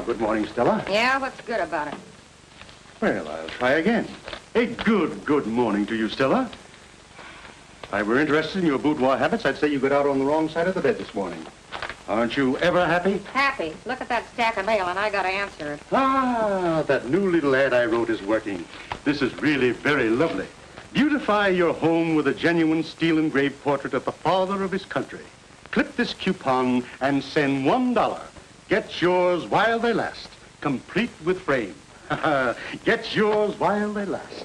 Good morning, Stella. Yeah, what's good about it? Well, I'll try again. A good morning to you, Stella. If I were interested in your boudoir habits, I'd say you got out on the wrong side of the bed this morning. Aren't you ever happy? Happy. Look at that stack of mail, and I gotta answer it. Ah, that new little ad I wrote is working. This is really very lovely. Beautify your home with a genuine steel-engraved portrait of the father of his country. Clip this coupon and send $1. Get yours while they last, complete with frame. Get yours while they last.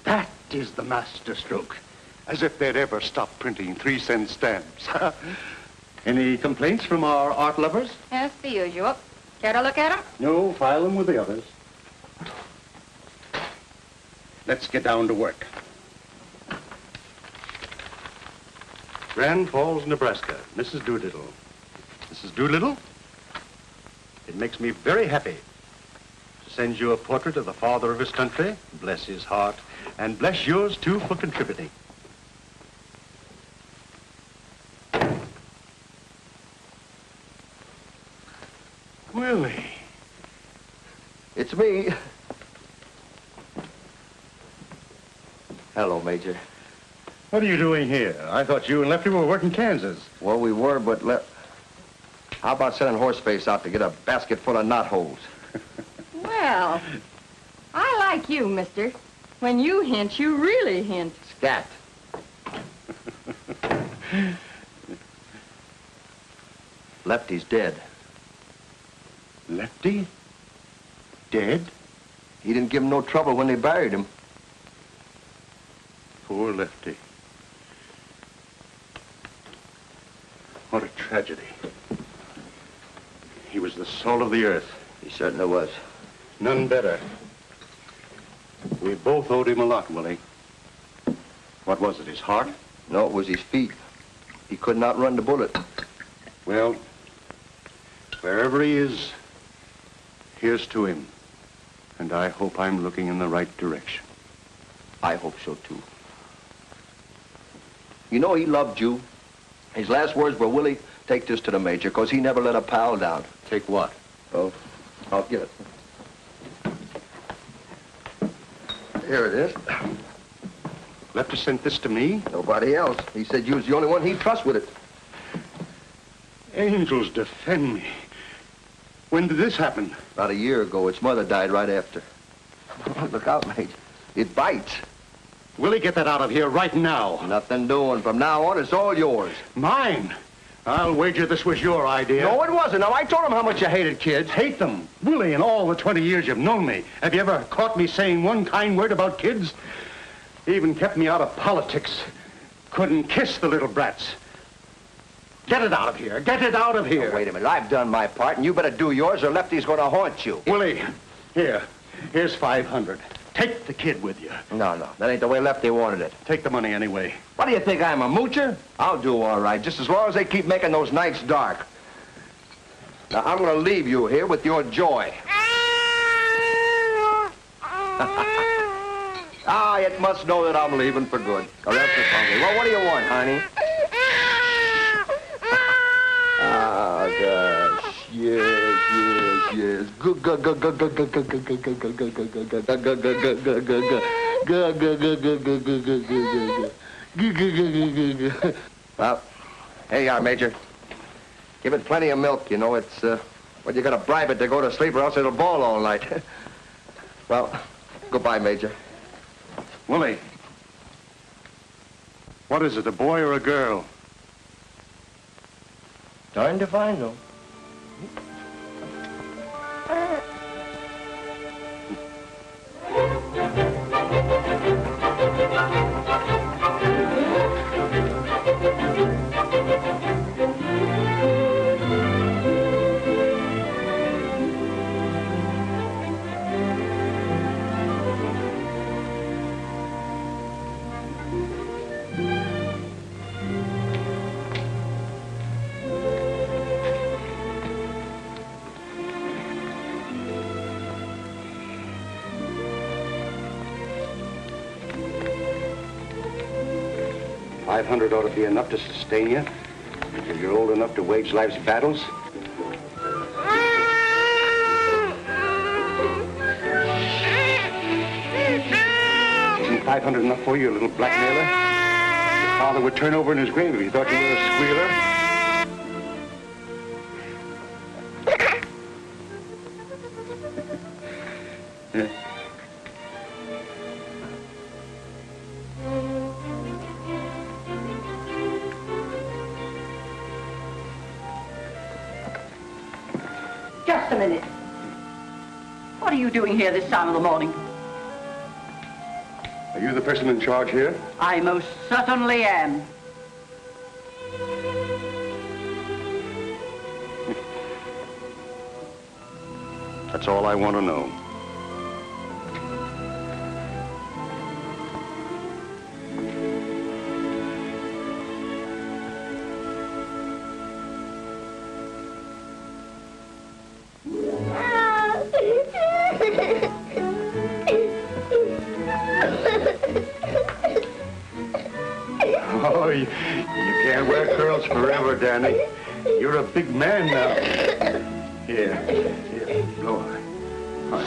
That is the master stroke. As if they'd ever stop printing 3-cent stamps. Any complaints from our art lovers? Yes, the usual. Care to look at them? No, file them with the others. Let's get down to work. Grand Falls, Nebraska, Mrs. Doolittle. Mrs. Doolittle, it makes me very happy to send you a portrait of the father of his country, bless his heart, and bless yours, too, for contributing. Willie. It's me. Hello, Major. What are you doing here? I thought you and Lefty were working Kansas. Well, we were, but how about sending Horseface out to get a basket full of knotholes? Well, I like you, mister. When you hint, you really hint. Scat. Lefty's dead. Lefty? Dead? He didn't give him no trouble when they buried him. Poor Lefty. What a tragedy. He was the salt of the earth. He certainly was. None better. We both owed him a lot, Willie. What was it, his heart? No, it was his feet. He could not run the bullet. Well, wherever he is, here's to him. And I hope I'm looking in the right direction. I hope so, too. You know, he loved you. His last words were, Willie, take this to the Major, because he never let a pal down. Take what? Oh, I'll get it. Here it is. Lefty sent this to me? Nobody else. He said you was the only one he'd trust with it. Angels defend me. When did this happen? About a year ago. Its mother died right after. Look out, Major. It bites. Willie, get that out of here right now. Nothing doing. From now on, it's all yours. Mine? I'll wager this was your idea. No, it wasn't. Now, I told him how much you hated kids. Hate them? Willie, in all the 20 years you've known me, have you ever caught me saying one kind word about kids? Even kept me out of politics. Couldn't kiss the little brats. Get it out of here. Get it out of here. Oh, wait a minute. I've done my part, and you better do yours, or Lefty's going to haunt you. Willie, here's 500. Take the kid with you. No, that ain't the way Lefty wanted it. Take the money anyway. What do you think, I'm a moocher? I'll do all right, just as long as they keep making those nights dark. Now, I'm going to leave you here with your joy. Ah, it must know that I'm leaving for good, or else it's hungry. Well, what do you want, honey? Ah, gosh. Yes. Good. Well, here you are, Major. Give it plenty of milk, you know. It's, well, you gotta bribe it to go to sleep or else it'll bawl all night. Well, goodbye, Major. Willie, what is it, a boy or a girl? Darned if I know. $500 ought to be enough to sustain you until you're old enough to wage life's battles. $500 enough for you, little blackmailer? Your father would turn over in his grave if he thought you were a squealer. Yeah. Just a minute. What are you doing here this time of the morning? Are you the person in charge here? I most certainly am. That's all I want to know. Oh, you can't wear curls forever, Danny. You're a big man now. Here, blow on. All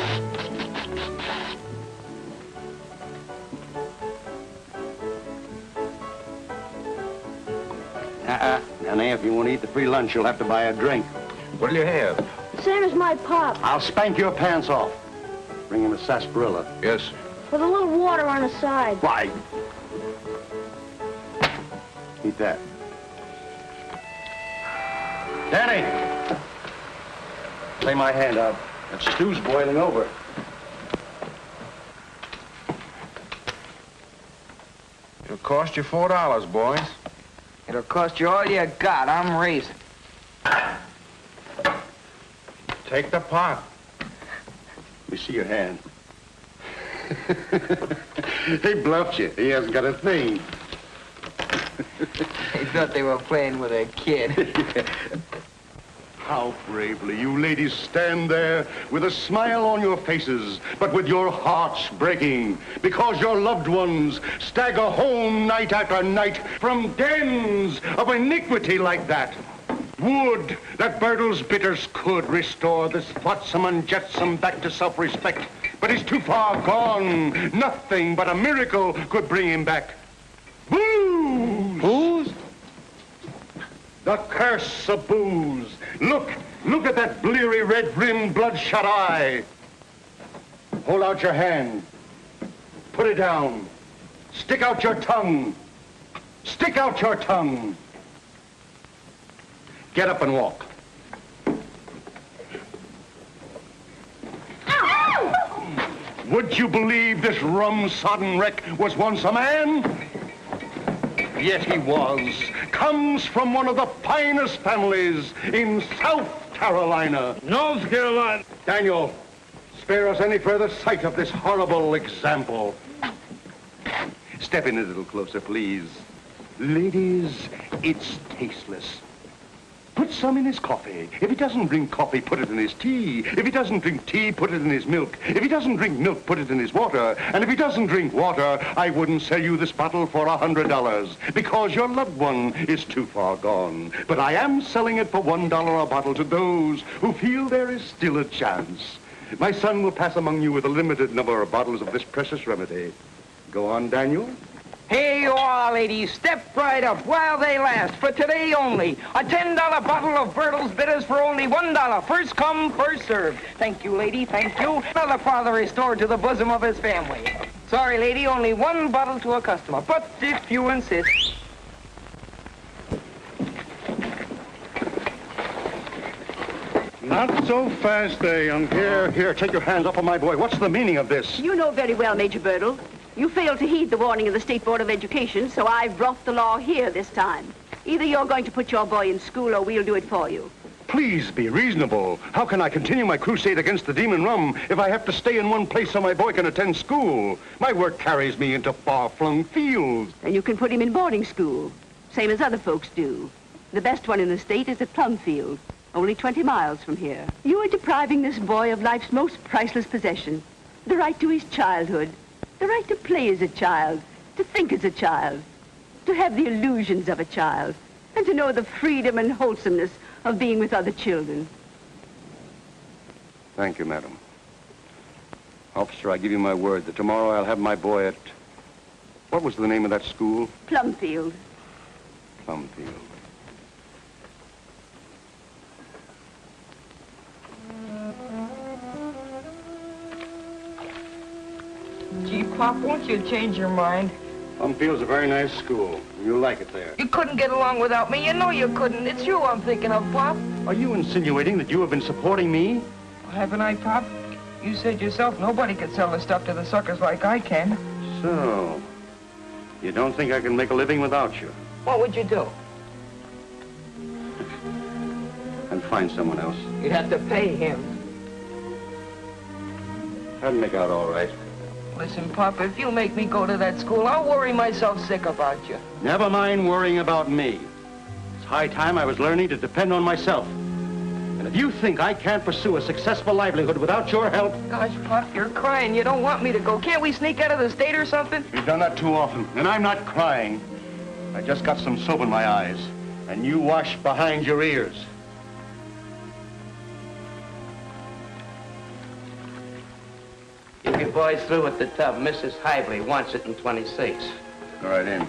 right. Danny, if you want to eat the free lunch, you'll have to buy a drink. What'll you have? Same as my pop. I'll spank your pants off. Bring him a sarsaparilla. Yes. With a little water on the side. Why? Eat that. Danny! Lay my hand out. That stew's boiling over. It'll cost you $4, boys. It'll cost you all you got. I'm raising. Take the pot. Let me see your hand. He bluffed you. He hasn't got a thing. They thought they were playing with a kid. How bravely you ladies stand there with a smile on your faces, but with your hearts breaking because your loved ones stagger home night after night from dens of iniquity like that. Would that Burdle's bitters could restore this flotsam and jetsam back to self-respect, but he's too far gone. Nothing but a miracle could bring him back. Booze! Booze? The curse of booze. Look at that bleary red-rimmed bloodshot eye. Hold out your hand. Put it down. Stick out your tongue. Stick out your tongue. Get up and walk. Would you believe this rum-sodden wreck was once a man? Yet he was. Comes from one of the finest families in South Carolina. North Carolina. Daniel, spare us any further sight of this horrible example. Step in a little closer, please. Ladies, it's tasteless. Put some in his coffee. If he doesn't drink coffee, put it in his tea. If he doesn't drink tea, put it in his milk. If he doesn't drink milk, put it in his water. And if he doesn't drink water, I wouldn't sell you this bottle for $100 because your loved one is too far gone. But I am selling it for $1 a bottle to those who feel there is still a chance. My son will pass among you with a limited number of bottles of this precious remedy. Go on, Daniel. Here you are, ladies. Step right up while they last. For today only. A $10 bottle of Burdle's bitters for only $1. First come, first served. Thank you, lady. Thank you. Another father restored to the bosom of his family. Sorry, lady. Only one bottle to a customer. But if you insist. Not so fast there, young. Here, take your hands off of my boy. What's the meaning of this? You know very well, Major Burdle. You failed to heed the warning of the State Board of Education, so I've brought the law here this time. Either you're going to put your boy in school or we'll do it for you. Please be reasonable. How can I continue my crusade against the demon rum if I have to stay in one place so my boy can attend school? My work carries me into far-flung fields. And you can put him in boarding school, same as other folks do. The best one in the state is at Plumfield, only 20 miles from here. You are depriving this boy of life's most priceless possession, the right to his childhood. The right to play as a child, to think as a child, to have the illusions of a child, and to know the freedom and wholesomeness of being with other children. Thank you, madam. Officer, I give you my word that tomorrow I'll have my boy at What was the name of that school? Plumfield. Plumfield. Gee, Pop, won't you change your mind? Plumfield's a very nice school. You'll like it there. You couldn't get along without me. You know you couldn't. It's you I'm thinking of, Pop. Are you insinuating that you have been supporting me? Haven't I, Pop? You said yourself nobody could sell the stuff to the suckers like I can. So, you don't think I can make a living without you? What would you do? And find someone else. You'd have to pay him. That'd make out all right. Listen, Pop, if you make me go to that school, I'll worry myself sick about you. Never mind worrying about me. It's high time I was learning to depend on myself. And if you think I can't pursue a successful livelihood without your help... Gosh, Pop, you're crying. You don't want me to go. Can't we sneak out of the state or something? You've done that too often, and I'm not crying. I just got some soap in my eyes, and you wash behind your ears. You boys through at the tub. Mrs. Hively wants it in 26. Go right in.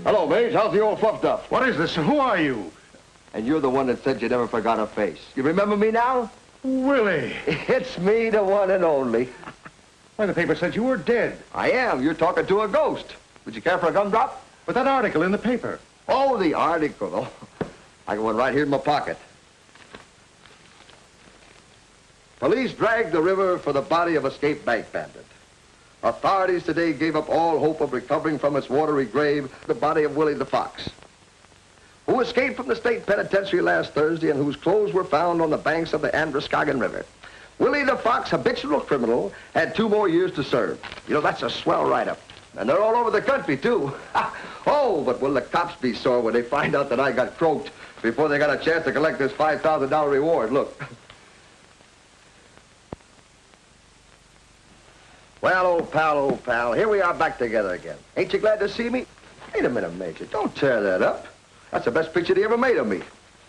Hello, Mage. How's the old fluff duff? What is this? Who are you? And you're the one that said you never forgot a face. You remember me now? Willie. It's me, the one and only. Why, the paper said you were dead. I am. You're talking to a ghost. Would you care for a gumdrop? But that article in the paper. Oh, the article. Oh, I got one right here in my pocket. Police dragged the river for the body of escaped bank bandit. Authorities today gave up all hope of recovering from its watery grave the body of Willie the Fox, who escaped from the state penitentiary last Thursday and whose clothes were found on the banks of the Androscoggin River. Willie the Fox, habitual criminal, had 2 more years to serve. You know, that's a swell write-up. And they're all over the country, too. Oh, but will the cops be sore when they find out that I got croaked before they got a chance to collect this $5,000 reward. Look. Well, old pal, here we are back together again. Ain't you glad to see me? Wait a minute, Major. Don't tear that up. That's the best picture they ever made of me.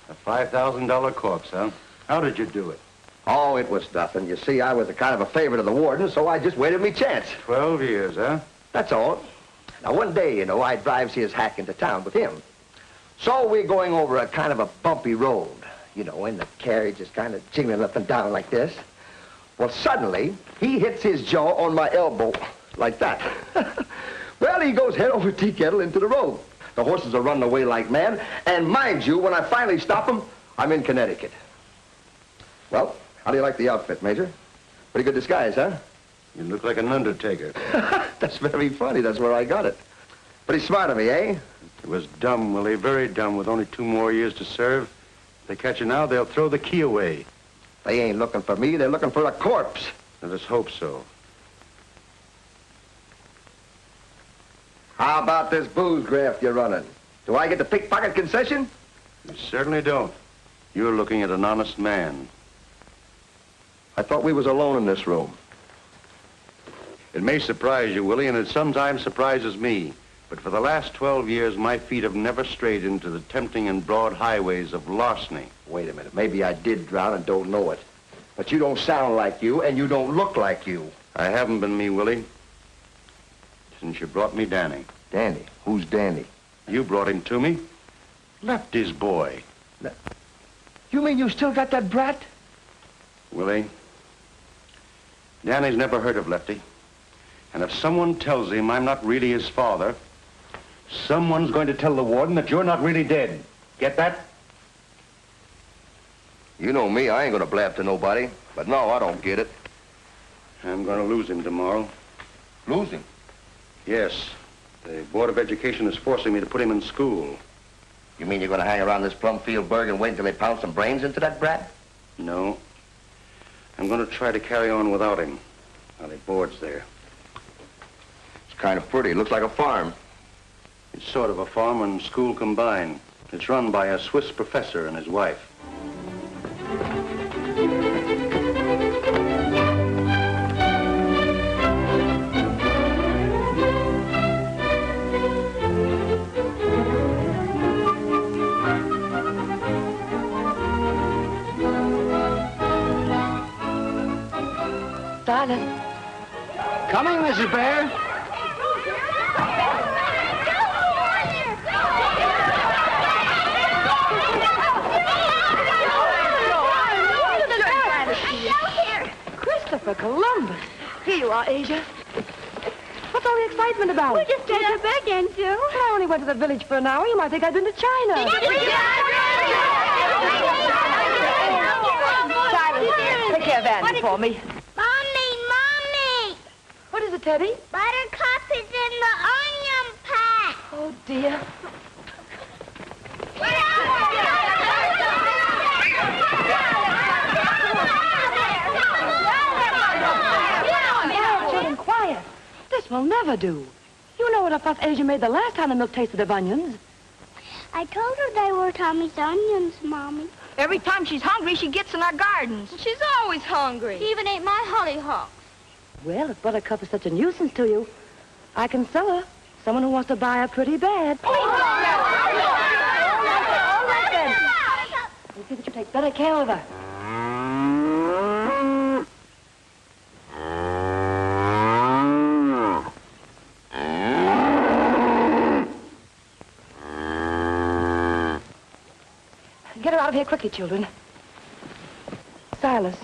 A $5,000 corpse, huh? How did you do it? Oh, it was nothing. You see, I was a kind of a favorite of the warden, so I just waited me chance. 12 years, huh? That's all. Now, one day, you know, I drives his hack into town with him. So we're going over a kind of a bumpy road, you know, and the carriage is kind of jiggling up and down like this. Well, suddenly, he hits his jaw on my elbow, like that. Well, he goes head over tea kettle into the road. The horses are running away like mad, and mind you, when I finally stop them, I'm in Connecticut. Well, how do you like the outfit, Major? Pretty good disguise, huh? You look like an undertaker. That's very funny. That's where I got it. Pretty smart of me, eh? It was dumb, Willie, very dumb, with only 2 more years to serve. If they catch you now, they'll throw the key away. They ain't looking for me. They're looking for a corpse. Let us hope so. How about this booze graft you're running? Do I get the pickpocket concession? You certainly don't. You're looking at an honest man. I thought we was alone in this room. It may surprise you, Willie, and it sometimes surprises me. But for the last 12 years, my feet have never strayed into the tempting and broad highways of larceny. Wait a minute. Maybe I did drown and don't know it. But you don't sound like you, and you don't look like you. I haven't been me, Willie, since you brought me Danny. Danny? Who's Danny? You brought him to me. Lefty's boy. You mean you still got that brat? Willie, Danny's never heard of Lefty. And if someone tells him I'm not really his father, someone's going to tell the warden that you're not really dead. Get that? You know me. I ain't gonna blab to nobody. But no, I don't get it. I'm going to lose him tomorrow. Lose him? Yes. The Board of Education is forcing me to put him in school. You mean you're gonna hang around this Plumfield burg and wait until they pound some brains into that brat? No. I'm going to try to carry on without him while he boards there. Kind of pretty. It looks like a farm. It's sort of a farm and school combined. It's run by a Swiss professor and his wife. Silas. Coming, Mrs. Bhaer. Christopher Columbus. Here you are, Asia. What's all the excitement about? We just got back into. I only went to the village for an hour. You might think I'd been to China. Silas, take care of Andy for me. Mommy! What is it, Teddy? Buttercup is in the onion pack. Oh, dear. Children, quiet. This will never do. You know what a fuss Asia made the last time the milk tasted of onions. I told her they were Tommy's onions, Mommy. Every time she's hungry, she gets in our gardens. She's always hungry. She even ate my hollyhocks. Well, if Buttercup is such a nuisance to you, I can sell her. Someone who wants to buy her pretty bad. All right, then. You see that you take better care of her. Get her out of here quickly, children. Silas,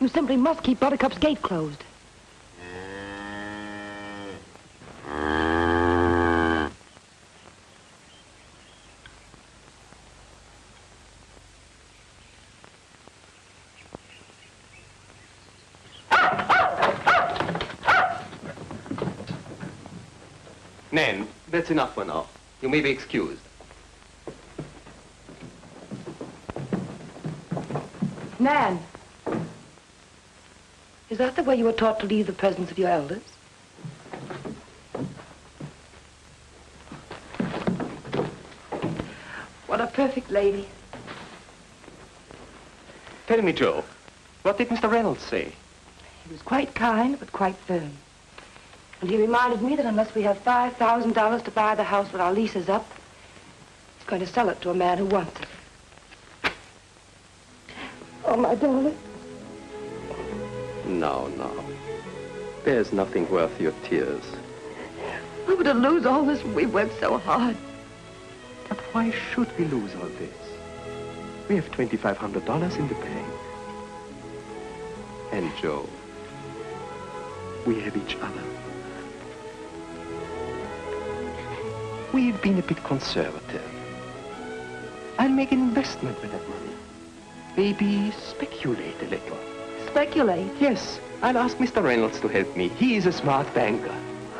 you simply must keep Buttercup's gate closed. Nan, that's enough for now. You may be excused. Nan, is that the way you were taught to leave the presence of your elders? What a perfect lady. Tell me, Joe, what did Mr. Reynolds say? He was quite kind, but quite firm. And he reminded me that unless we have $5,000 to buy the house when our lease is up, he's going to sell it to a man who wants it. Oh, my darling. No, no. There's nothing worth your tears. We were to lose all this. We worked so hard. But why should we lose all this? We have $2,500 in the bank. And Joe, we have each other. We've been a bit conservative. I'll make an investment with that money. Maybe speculate a little. Speculate? Yes, I'll ask Mr. Reynolds to help me. He is a smart banker.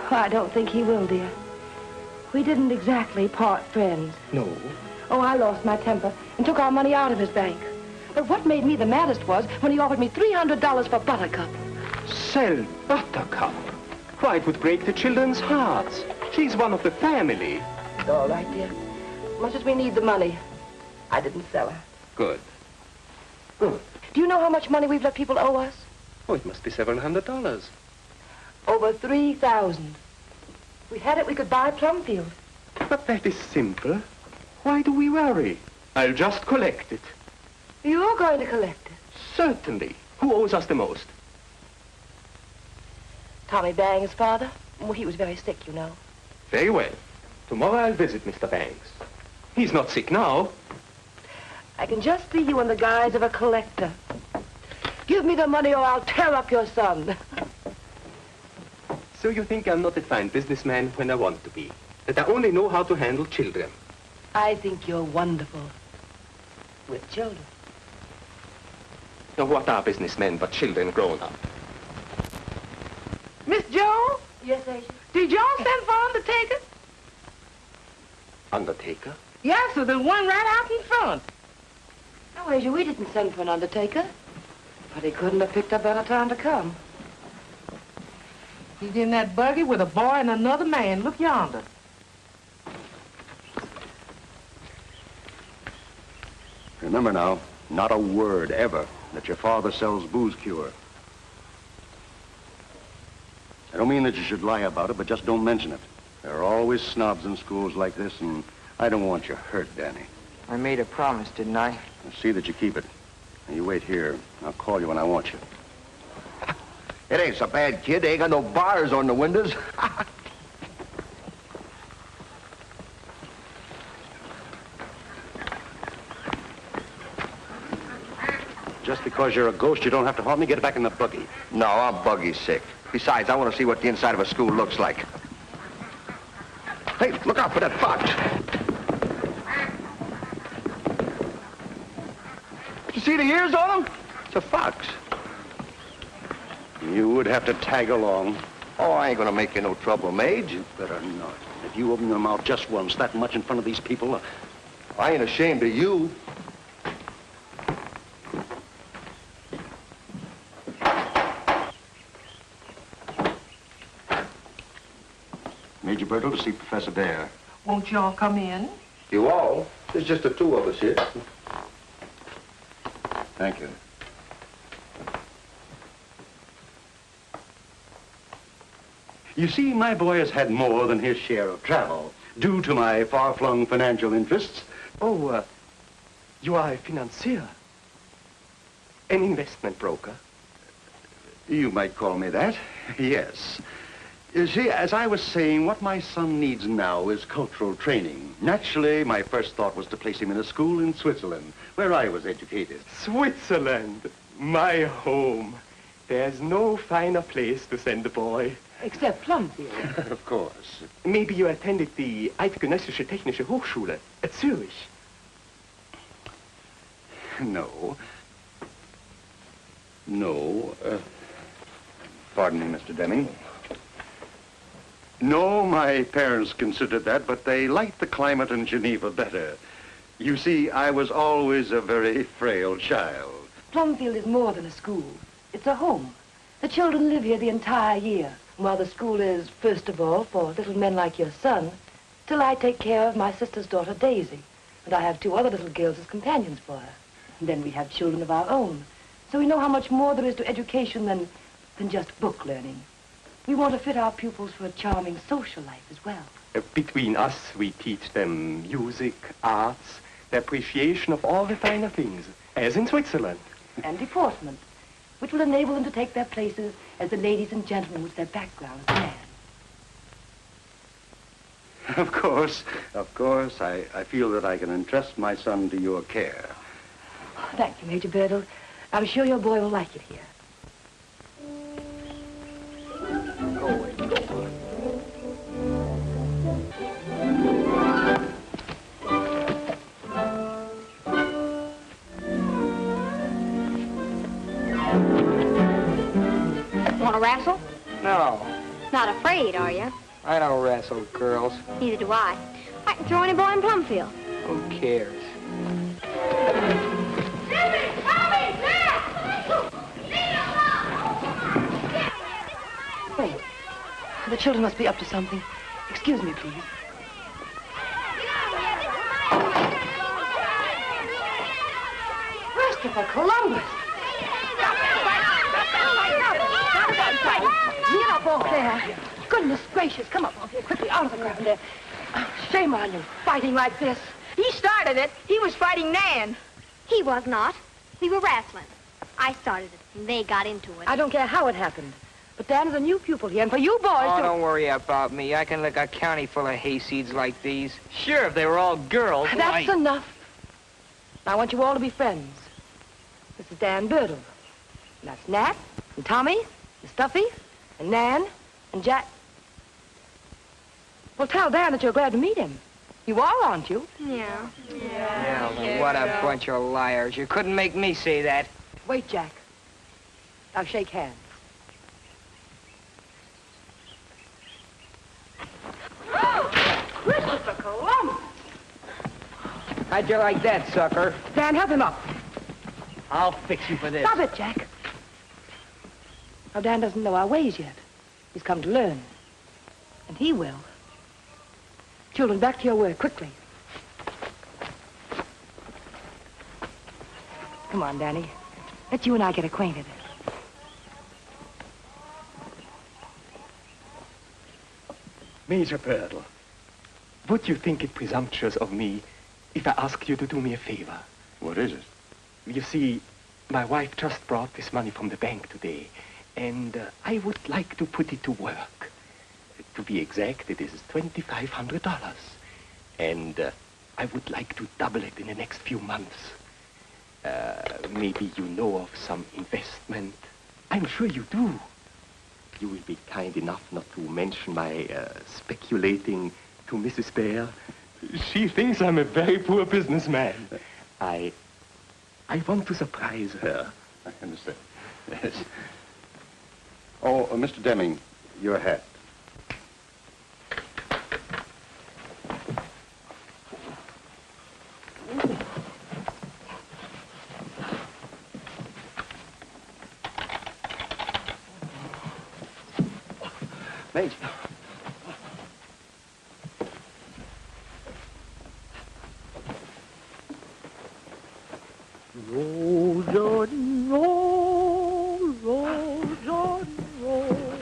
I don't think he will, dear. We didn't exactly part friends. No. Oh, I lost my temper and took our money out of his bank. But what made me the maddest was when he offered me $300 for Buttercup. Sell Buttercup? Why, it would break the children's hearts. She's one of the family. It's all right, dear. Much as we need the money, I didn't sell her. Good. Good. Do you know how much money we've let people owe us? Oh, it must be several $100s. Over $3,000. If we had it, we could buy Plumfield. But that is simple. Why do we worry? I'll just collect it. You're going to collect it? Certainly. Who owes us the most? Tommy Bang's father. Well, he was very sick, you know. Very well. Tomorrow I'll visit Mr. Banks. He's not sick now. I can just see you in the guise of a collector. Give me the money or I'll tear up your son. So you think I'm not a fine businessman when I want to be? That I only know how to handle children? I think you're wonderful. With children. Now, what are businessmen but children grown up? Miss Joe, Yes, Asia? did y'all send for undertaker? Undertaker? Yes, sir, there's one right out in front. No, Asia, we didn't send for an undertaker. But he couldn't have picked a better time to come. He's in that buggy with a boy and another man. Look yonder. Remember now, not a word ever that your father sells booze cure. I don't mean that you should lie about it, but just don't mention it. There are always snobs in schools like this, and I don't want you hurt, Danny. I made a promise, didn't I? Now, see that you keep it. Now, you wait here. I'll call you when I want you. It ain't so bad, kid. They ain't got no bars on the windows. Just because you're a ghost, you don't have to haunt me. Get back in the buggy. No, I'm buggy sick. Besides, I want to see what the inside of a school looks like. Hey, look out for that fox. You see the ears on him? It's a fox. You would have to tag along. Oh, I ain't gonna make you no trouble, Mage. You better not. If you open your mouth just once, that much in front of these people... I ain't ashamed of you. Major Burdle to see Professor Bhaer. Won't you all come in? You all? There's just the two of us here. Thank you. You see, my boy has had more than his share of travel, due to my far-flung financial interests. Oh, you are a financier? An investment broker? You might call me that, yes. You see, as I was saying, what my son needs now is cultural training. Naturally, my first thought was to place him in a school in Switzerland, where I was educated. Switzerland, my home. There's no finer place to send a boy. Except Plumfield. Of course. Maybe you attended the Eidgenössische Technische Hochschule at Zurich. No. No. Pardon me, Mr. Deming. No, my parents considered that, but they liked the climate in Geneva better. You see, I was always a very frail child. Plumfield is more than a school. It's a home. The children live here the entire year. While the school is, first of all, for little men like your son, till I take care of my sister's daughter, Daisy. And I have 2 other little girls as companions for her. And then we have children of our own. So we know how much more there is to education than just book learning. We want to fit our pupils for a charming social life as well. Between us, we teach them music, arts, the appreciation of all the finer things, as in Switzerland. And deportment, which will enable them to take their places as the ladies and gentlemen which their backgrounds demand. Of course. I feel that I can entrust my son to your care. Thank you, Major Burdle. I'm sure your boy will like it here. Want to wrestle? No, Not afraid, are you? I don't wrestle girls. Neither do I. I can throw any boy in Plumfield. Who cares? Wait. The children must be up to something. Excuse me, please. Christopher Columbus! Get up off there. Goodness gracious, come up off here quickly. Out of the ground there. Shame on you, fighting like this. He started it. He was fighting Nan. He was not. We were wrestling. I started it, and they got into it. I don't care how it happened. But Dan is a new pupil here, and for you boys Oh, to... don't worry about me. I can lick a county full of hayseeds like these. Sure, if they were all girls. That's enough. I want you all to be friends. This is Dan Burdle. And that's Nat, and Tommy, and Stuffy, and Nan, and Jack. Well, tell Dan that you're glad to meet him. You are, aren't you? Yeah. Yeah, well, what a bunch of liars. You couldn't make me say that. Wait, Jack. I'll shake hands. Christopher Columbus! How'd you like that, sucker? Dan, help him up. I'll fix you for this. Stop it, Jack. Now, Dan doesn't know our ways yet. He's come to learn. And he will. Children, back to your work, quickly. Come on, Danny. Let you and I get acquainted. Major Burdle, would you think it presumptuous of me if I asked you to do me a favor? What is it? You see, my wife just brought this money from the bank today, And I would like to put it to work. To be exact, it is $2,500. And I would like to double it in the next few months. Maybe you know of some investment. I'm sure you do. You will be kind enough not to mention my speculating to Mrs. Bhaer. She thinks I'm a very poor businessman. I want to surprise her. I understand. Yes. Oh, Mr. Deming, your hat. Major. Roll, Jordan, roll, roll, Jordan, roll.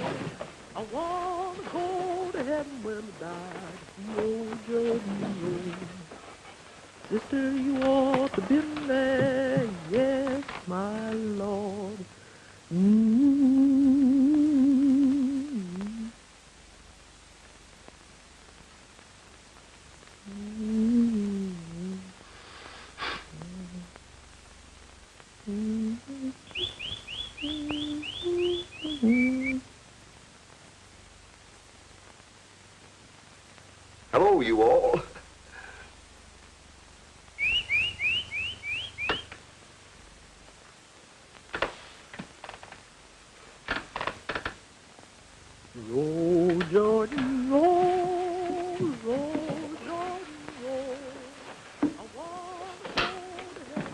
I want to go to heaven when I die. Roll, Jordan, roll. Sister, you ought to been there, yes, my Lord. Hello, you all. Roll, Jordan, roll, roll, Jordan, roll. I want to go to heaven.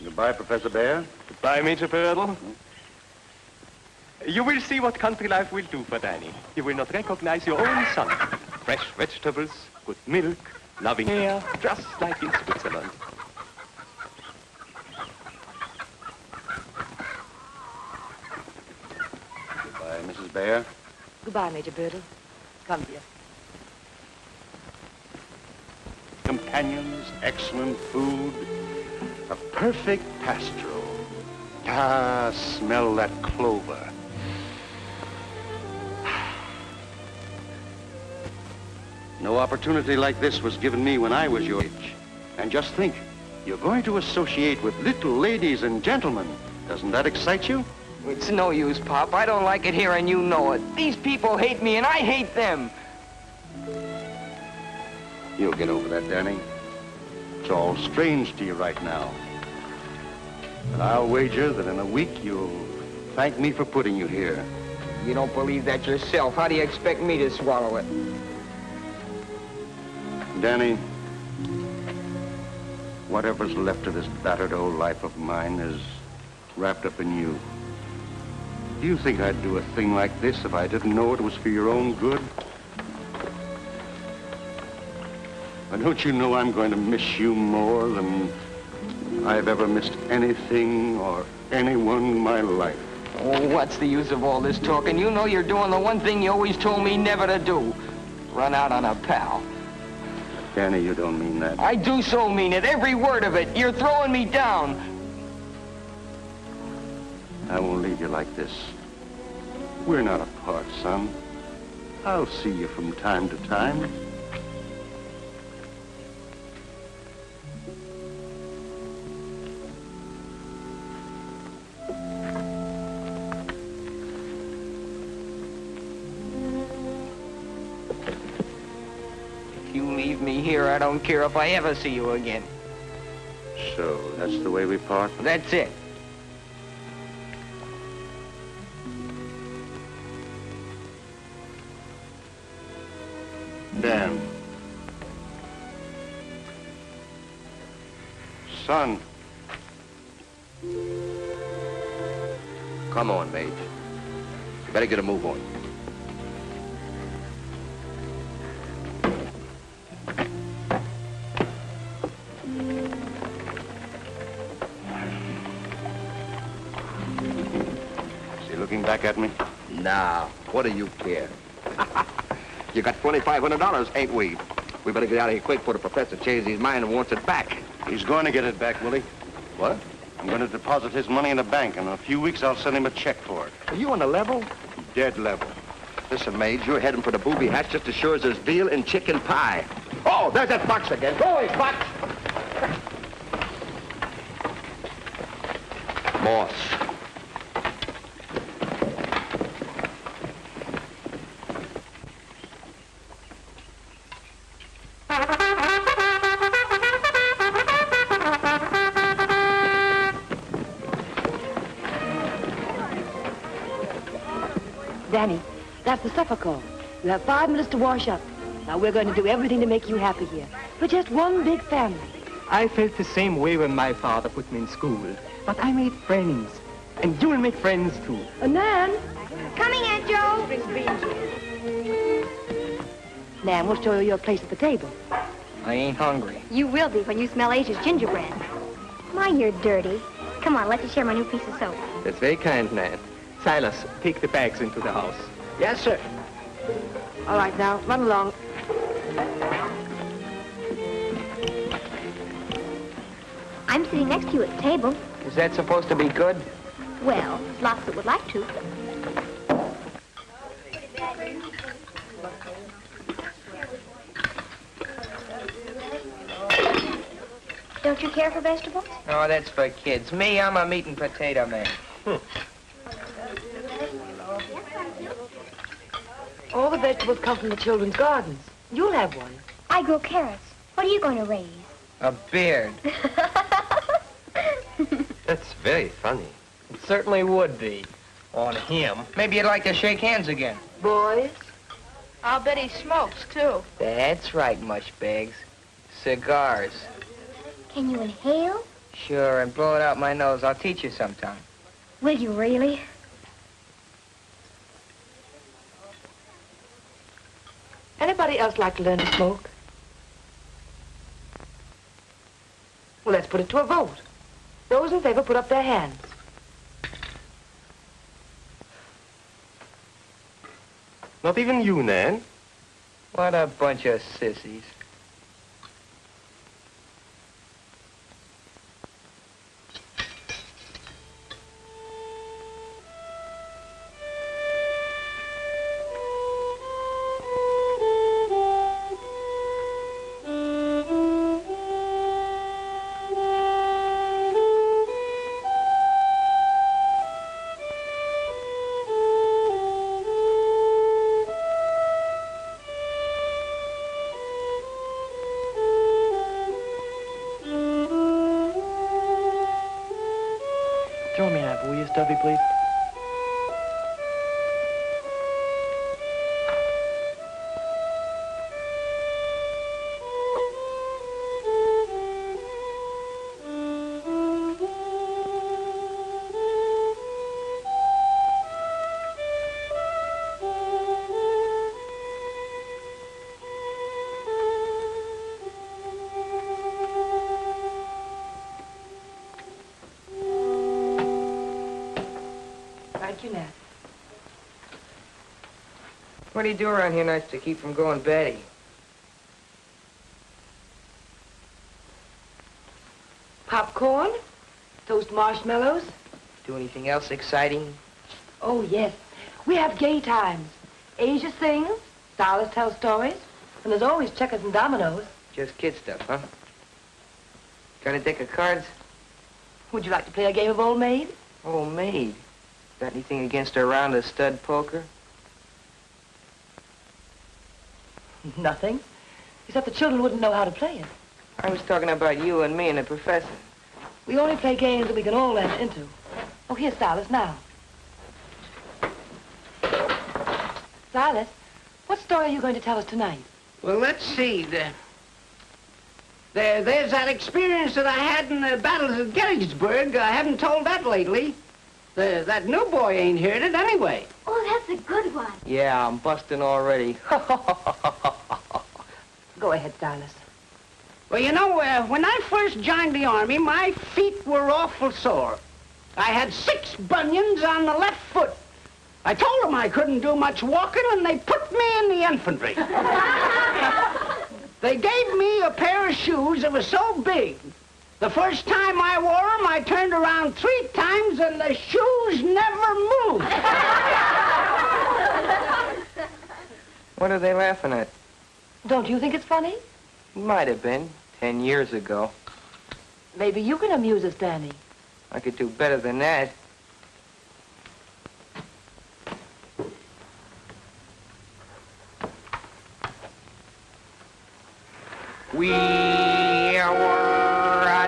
Goodbye, Professor Bhaer. Goodbye, Major Burdle. You will see what country life will do for Danny. You will not recognize your own son. Fresh vegetables, good milk, loving air, just like in Switzerland. Goodbye, Mrs. Bhaer. Goodbye, Major Burdle. Come, dear. Companions, excellent food, a perfect pastoral. Ah, smell that clover. No opportunity like this was given me when I was your age. And just think, you're going to associate with little ladies and gentlemen. Doesn't that excite you? It's no use, Pop. I don't like it here, and you know it. These people hate me, and I hate them. You'll get over that, Danny. It's all strange to you right now. But I'll wager that in a week you'll thank me for putting you here. You don't believe that yourself. How do you expect me to swallow it? Danny, whatever's left of this battered old life of mine is wrapped up in you. Do you think I'd do a thing like this if I didn't know it was for your own good? But don't you know I'm going to miss you more than I've ever missed anything or anyone in my life? Oh, what's the use of all this talking? You know you're doing the one thing you always told me never to do. Run out on a pal. Danny, you don't mean that. I do so mean it, every word of it. You're throwing me down. I won't leave you like this. We're not apart, son. I'll see you from time to time. If you leave me here, I don't care if I ever see you again. So, that's the way we part? That's it. Dan. Son. Come on, Mage. You better get a move on. Is he looking back at me? Now, what do you care? You got $2,500, ain't we? We better get out of here quick before the professor changes his mind and wants it back. He's going to get it back, Willie. What? I'm going to deposit his money in the bank, and in a few weeks I'll send him a check for it. Are you on the level? Dead level. Listen, Mage, you're heading for the booby hatch just as sure as there's veal and chicken pie. Oh, there's that fox again. Go away, fox! Moss. Danny, that's the supper call. You have 5 minutes to wash up. Now, we're going to do everything to make you happy here. We're just one big family. I felt the same way when my father put me in school. But I made friends. And you'll make friends, too. Nan! Coming, Aunt Joe. Nan, we'll show you your place at the table. I ain't hungry. You will be when you smell Asia's gingerbread. Mind you're dirty. Come on, let you share my new piece of soap. That's very kind, Nan. Silas, take the bags into the house. Yes, sir. All right, now, run along. I'm sitting next to you at the table. Is that supposed to be good? Well, there's lots that would like to. Don't you care for vegetables? No, that's for kids. Me, I'm a meat and potato man. All the vegetables come from the children's gardens. You'll have one. I grow carrots. What are you going to raise? A beard. That's very funny. It certainly would be. On him. Maybe you'd like to shake hands again. Boys? I'll bet he smokes, too. That's right, Mushbags. Cigars. Can you inhale? Sure, and blow it out my nose. I'll teach you sometime. Will you really? Anybody else like to learn to smoke? Well, let's put it to a vote. Those in favor put up their hands. Not even you, Nan. What a bunch of sissies. Throw me half, will you, Stuffy, please? Thank you, Nat. What do you do around here nights to keep from going batty? Popcorn, toast marshmallows. Do anything else exciting? Oh, yes. We have gay times. Asia sings, Silas tells stories, and there's always checkers and dominoes. Just kid stuff, huh? Got a deck of cards? Would you like to play a game of Old Maid? Old Maid? Got anything against a round of stud poker? Nothing. Except the children wouldn't know how to play it. I was talking about you and me and the professor. We only play games that we can all enter into. Oh, here's Silas now. Silas, what story are you going to tell us tonight? Well, let's see. There's that experience that I had in the battles of Gettysburg. I haven't told that lately. That new boy ain't heard it anyway. Oh, that's a good one. Yeah, I'm busting already. Go ahead, Silas. Well, you know, when I first joined the Army, my feet were awful sore. I had 6 bunions on the left foot. I told them I couldn't do much walking, and they put me in the infantry. They gave me a pair of shoes that were so big. The first time I wore them, I turned around 3 times, and the shoes never moved. What are they laughing at? Don't you think it's funny? Might have been 10 years ago. Maybe you can amuse us, Danny. I could do better than that. We were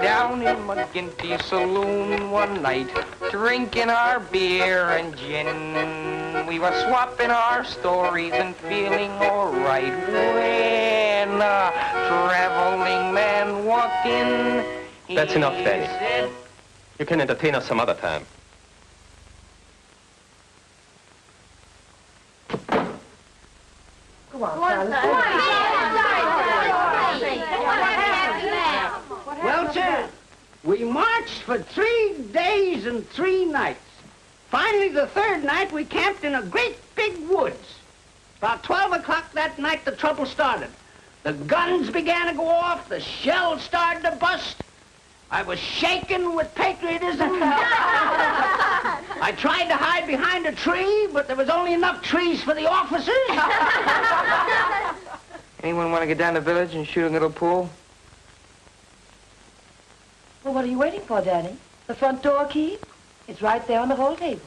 down in McGinty's saloon one night, drinking our beer and gin. We were swapping our stories and feeling all right when a traveling man walked in. That's enough, Danny. You can entertain us some other time. Go on, Silas. Well, sir, we marched for 3 days and 3 nights. Finally, the 3rd night, we camped in a great big woods. About 12 o'clock that night, the trouble started. The guns began to go off. The shells started to bust. I was shaking with patriotism. I tried to hide behind a tree, but there was only enough trees for the officers. Anyone want to get down the village and shoot a little pool? Well, what are you waiting for, Danny? The front door key? It's right there on the whole table.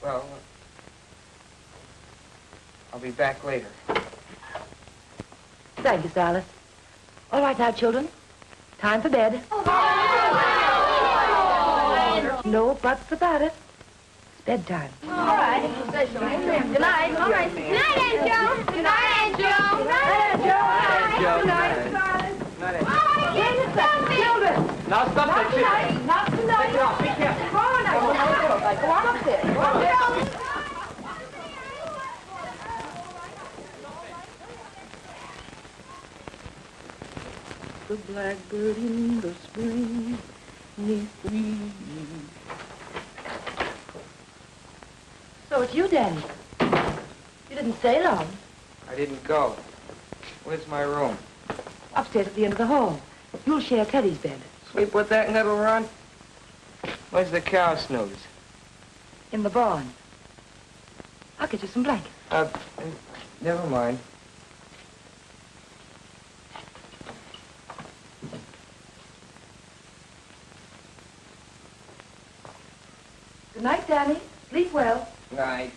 Well, I'll be back later. Thank you, Silas. All right now, children. Time for bed. No buts about it. It's bedtime. All right. Good night. All right. Good night, Aunt Jo. Good night, Aunt Jo. Good night, Aunt Jo. Good night. Children! Now stop that shit. Not tonight. Take it off. Be careful. Go on now. Go on upstairs. Go on upstairs. The blackbird in the spring is free. So it's you, Danny. You didn't stay long. I didn't go. Where's my room? Upstairs at the end of the hall. You'll share Teddy's bed. Sleep with that little runt? Where's the cow snooze? In the barn. I'll get you some blankets. Never mind. Good night, Danny. Sleep well. Night.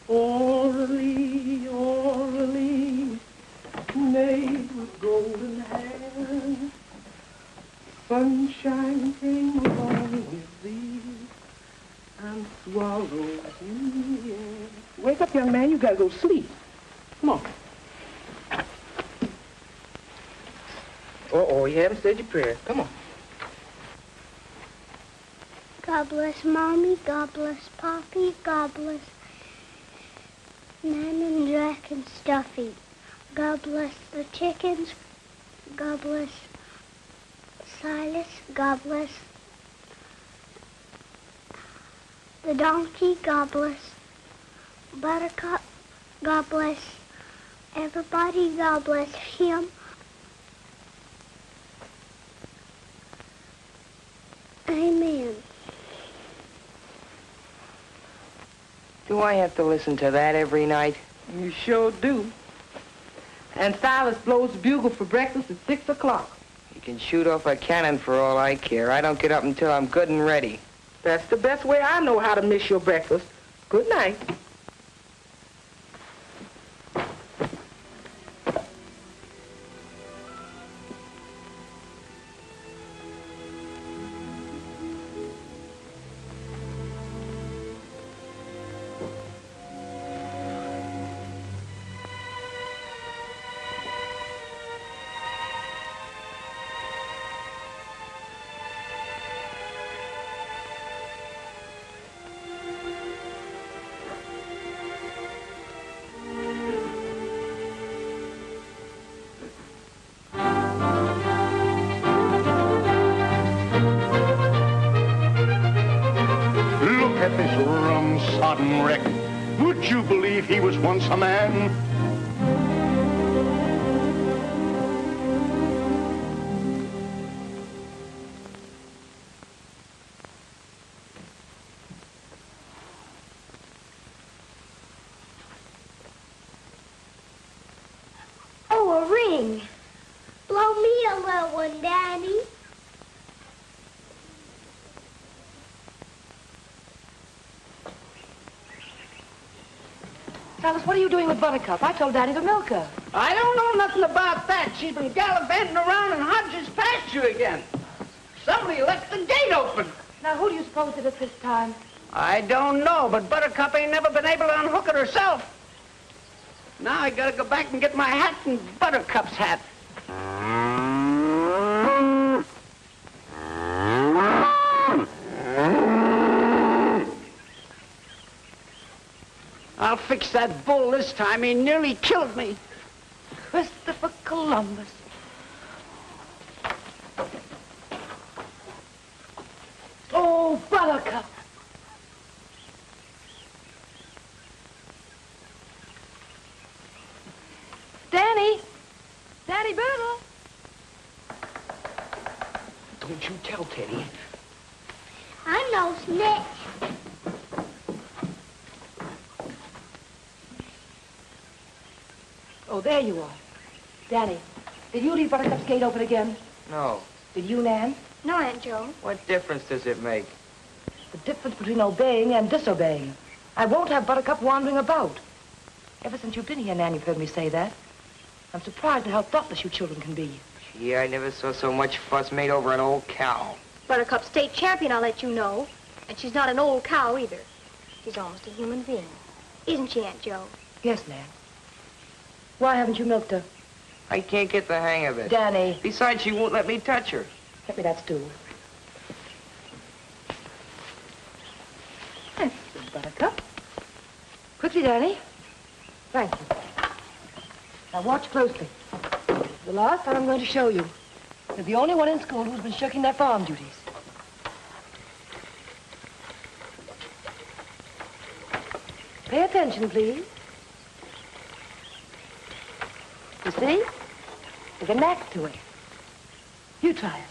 Orally, orally, made with golden hair. Sunshine came along with thee and swallows in the air. Wake up, young man. You gotta go to sleep. Come on. Uh-oh, you haven't said your prayer. Come on. God bless Mommy, God bless Poppy, God bless Nan and Jack and Stuffy. God bless the chickens, God bless Silas, God bless The donkey, God bless. Buttercup, God bless. Everybody, God bless him. Amen. Do I have to listen to that every night? You sure do. And Silas blows the bugle for breakfast at 6 o'clock. He can shoot off a cannon for all I care. I don't get up until I'm good and ready. That's the best way I know how to miss your breakfast. Good night. At this rum-sodden wreck. Would you believe he was once a man? Oh, a ring. Blow me a little one, Daddy. Silas, what are you doing with Buttercup? I told Daddy to milk her. I don't know nothing about that. She's been gallivanting around in Hodges' pasture again. Somebody left the gate open. Now, who do you suppose did it this time? I don't know, but Buttercup ain't never been able to unhook it herself. Now I gotta go back and get my hat and Buttercup's hat. I'll fix that bull this time. He nearly killed me. Christopher Columbus. Oh, Buttercup. Danny. Danny Burdle. Don't you tell Teddy. I'm no snitch. Oh, there you are. Danny, did you leave Buttercup's gate open again? No. Did you, Nan? No, Aunt Joe. What difference does it make? The difference between obeying and disobeying. I won't have Buttercup wandering about. Ever since you've been here, Nan, you've heard me say that. I'm surprised at how thoughtless you children can be. Gee, I never saw so much fuss made over an old cow. Buttercup's state champion, I'll let you know. And she's not an old cow, either. She's almost a human being. Isn't she, Aunt Joe? Yes, Nan. Why haven't you milked her? I can't get the hang of it. Danny. Besides, she won't let me touch her. Get me that stool. Thank you, Buttercup. Quickly, Danny. Thank you. Now watch closely. The last time I'm going to show you. You're the only one in school who's been shirking their farm duties. Pay attention, please. You see? There's a knack to it. You try it.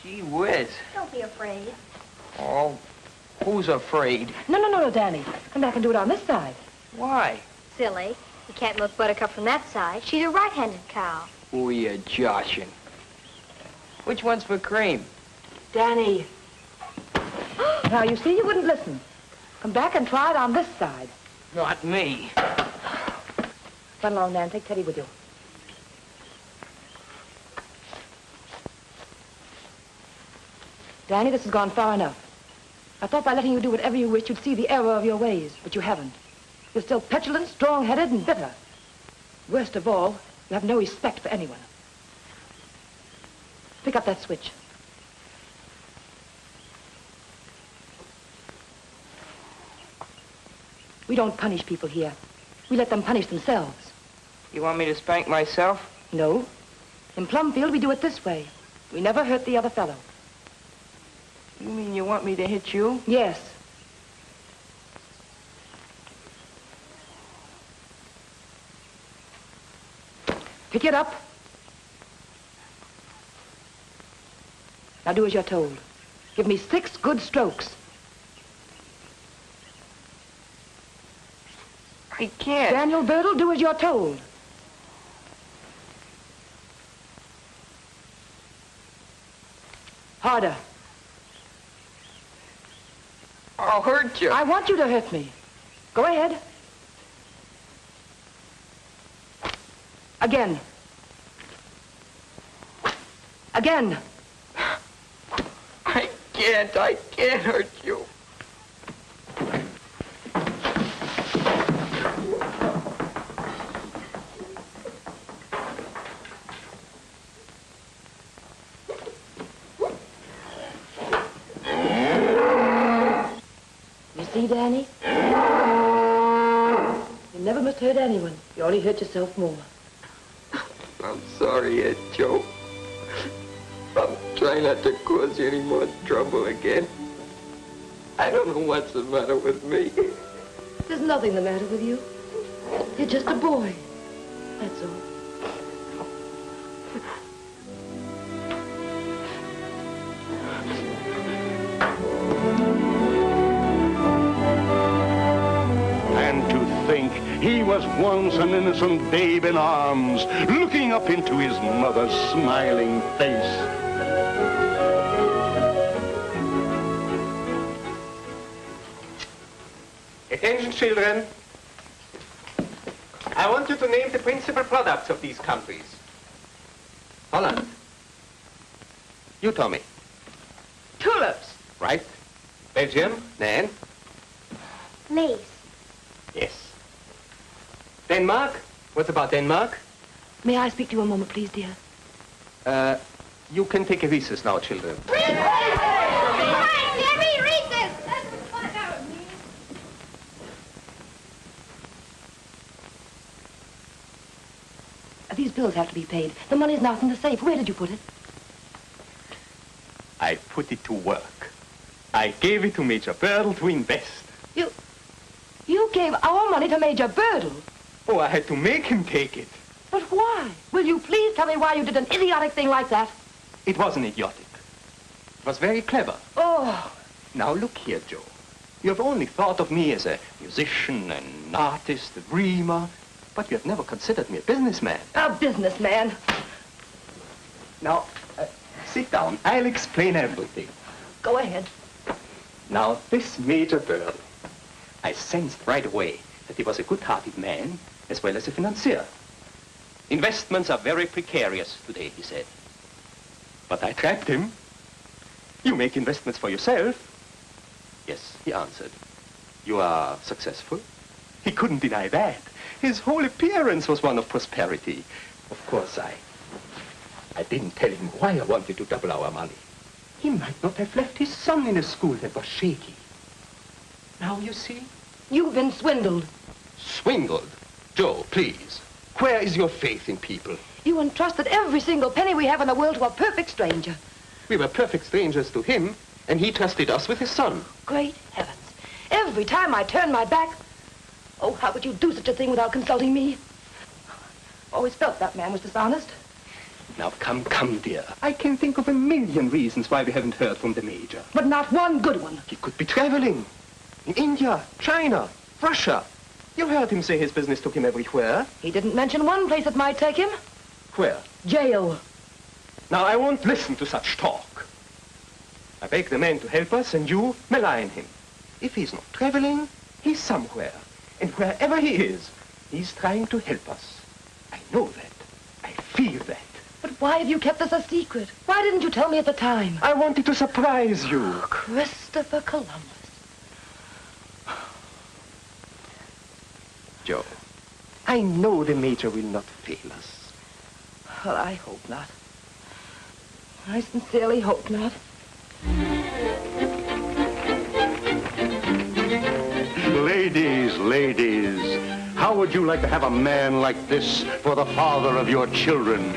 Gee whiz. Don't be afraid. Oh, who's afraid? No, Danny. Come back and do it on this side. Why? Silly. You can't milk Buttercup from that side. She's a right-handed cow. Who are you joshing? Which one's for cream? Danny. Now, you see, you wouldn't listen. Come back and try it on this side. Not me. Run along, Nan. Take Teddy with you. Danny, this has gone far enough. I thought by letting you do whatever you wished, you'd see the error of your ways, but you haven't. You're still petulant, strong-headed, and bitter. Worst of all, you have no respect for anyone. Pick up that switch. We don't punish people here. We let them punish themselves. You want me to spank myself? No. In Plumfield, we do it this way. We never hurt the other fellow. You mean you want me to hit you? Yes. Pick it up. Now do as you're told. Give me 6 good strokes. I can't. Daniel Burdle, do as you're told. Harder. I'll hurt you. I want you to hurt me. Go ahead. Again. Again. I can't hurt you. You see, Danny? You never must hurt anyone. You only hurt yourself more. I'm sorry, Aunt Joe. I'm trying not to cause you any more trouble again. I don't know what's the matter with me. There's nothing the matter with you. You're just a boy. That's all. And to think he was once an innocent babe in arms, looking up into his mother's smiling face. Attention, children. I want you to name the principal products of these countries. Holland. You, Tommy. Tulips. Right. Belgium. Nan. Lace. Yes. Denmark. What about Denmark? May I speak to you a moment, please, dear? You can take a recess now, children. These bills have to be paid. The money's not in the safe. Where did you put it? I put it to work. I gave it to Major Burdle to invest. You gave our money to Major Burdle? Oh, I had to make him take it. But why? Will you please tell me why you did an idiotic thing like that? It wasn't idiotic. It was very clever. Oh. Now look here, Joe. You have only thought of me as a musician, an artist, a dreamer, but you have never considered me a businessman. A businessman? Now, sit down. I'll explain everything. Go ahead. Now, this Major Burdle, I sensed right away that he was a good-hearted man as well as a financier. Investments are very precarious today, he said. But I trapped him. You make investments for yourself. Yes, he answered. You are successful. He couldn't deny that. His whole appearance was one of prosperity. Of course, I didn't tell him why I wanted to double our money. He might not have left his son in a school that was shaky. Now you see? You've been swindled. Swindled? Joe, please. Where is your faith in people? You entrusted every single penny we have in the world to a perfect stranger. We were perfect strangers to him, and he trusted us with his son. Great heavens. Every time I turn my back... Oh, how could you do such a thing without consulting me? Always felt that man was dishonest. Now, come, dear. I can think of a million reasons why we haven't heard from the Major. But not one good one. He could be traveling. In India, China, Russia. You heard him say his business took him everywhere. He didn't mention one place that might take him. Where? Jail. Now, I won't listen to such talk. I beg the man to help us, and you malign him. If he's not traveling, he's somewhere. And wherever he is, he's trying to help us. I know that. I feel that. But why have you kept this a secret? Why didn't you tell me at the time? I wanted to surprise you. Christopher Columbus. Joe, I know the Major will not fail us. Well, I hope not. I sincerely hope not. Ladies, how would you like to have a man like this for the father of your children?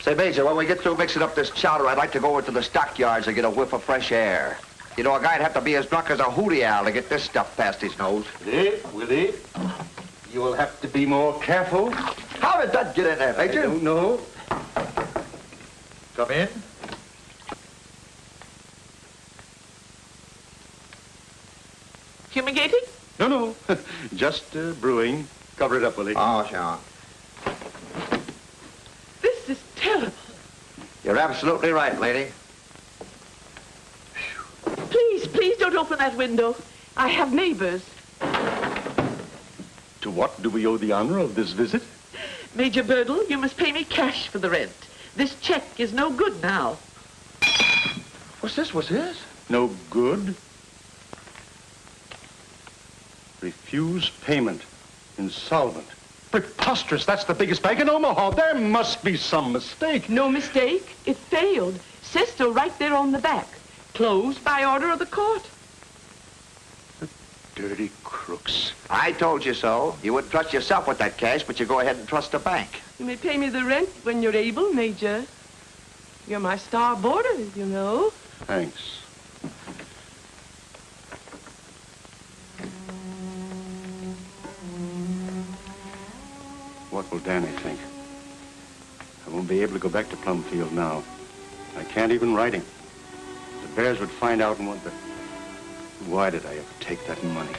Say, Major, when we get through mixing up this chowder, I'd like to go over to the stockyards and get a whiff of fresh air. You know, a guy'd have to be as drunk as a hootie owl to get this stuff past his nose. Willie, you will have to be more careful. How did that get in there, Major? I don't know. Come in. Fumigating? No. Just brewing. Cover it up, Willie. Oh, sure. This is terrible. You're absolutely right, lady. Please don't open that window. I have neighbors. To what do we owe the honor of this visit? Major Burdle, you must pay me cash for the rent. This check is no good now. What's this? What's this? No good. Refuse payment. Insolvent. Preposterous. That's the biggest bank in Omaha. There must be some mistake. No mistake. It failed. Says so right there on the back. Closed by order of the court. The dirty crooks. I told you so. You wouldn't trust yourself with that cash, but you go ahead and trust the bank. You may pay me the rent when you're able, Major. You're my star boarder, you know. Thanks. What will Danny think? I won't be able to go back to Plumfield now. I can't even write him. The Bears would find out and want the... Why did I ever take that money?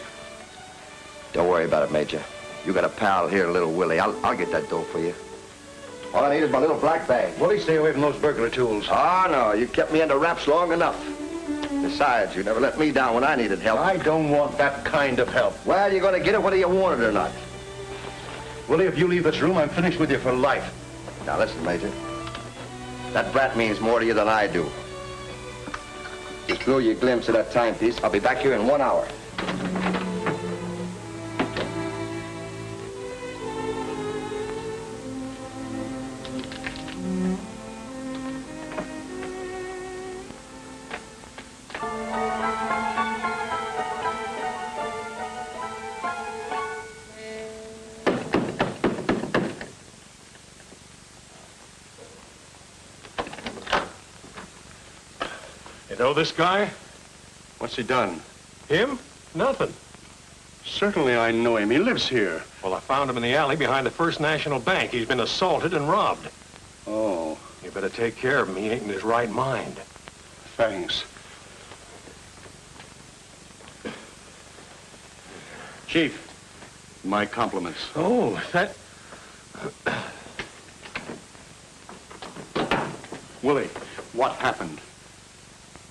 Don't worry about it, Major. You got a pal here, little Willie. I'll get that dough for you. All I need is my little black bag. Willie, stay away from those burglar tools. Oh, no. You kept me under wraps long enough. Besides, you never let me down when I needed help. I don't want that kind of help. Well, you're going to get it whether you want it or not. Willie, if you leave this room, I'm finished with you for life. Now, listen, Major. That brat means more to you than I do. Just throw you a glimpse of that timepiece. I'll be back here in 1 hour. You know this guy? What's he done? Him? Nothing. Certainly I know him. He lives here. Well, I found him in the alley behind the First National Bank. He's been assaulted and robbed. Oh. You better take care of him. He ain't in his right mind. Thanks. Chief, my compliments. Oh, that... Willie, what happened?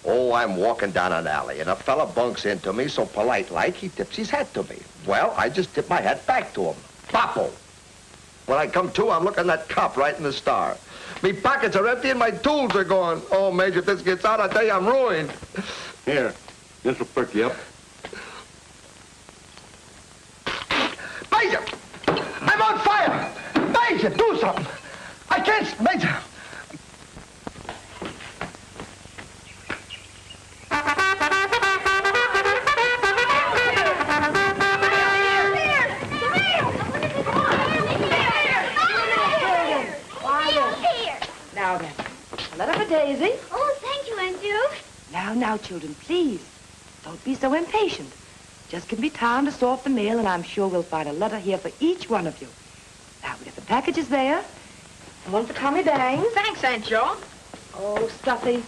Oh, I'm walking down an alley, and a fella bunks into me so polite-like, he tips his hat to me. Well, I just tip my hat back to him. Boppo! When I come to, I'm looking that cop right in the star. Me pockets are empty and my tools are gone. Oh, Major, if this gets out, I tell you, I'm ruined. Here, this'll perk you up. Major! I'm on fire! Major, do something! I can't... Major! Now then, a letter for Daisy. Oh, thank you, Aunt Jude. Now, children, please. Don't be so impatient. Just give me time to sort the mail, and I'm sure we'll find a letter here for each one of you. Now, we got the packages there. And one for Tommy Bangs. Thanks, Aunt Jo. Oh, Stuffy.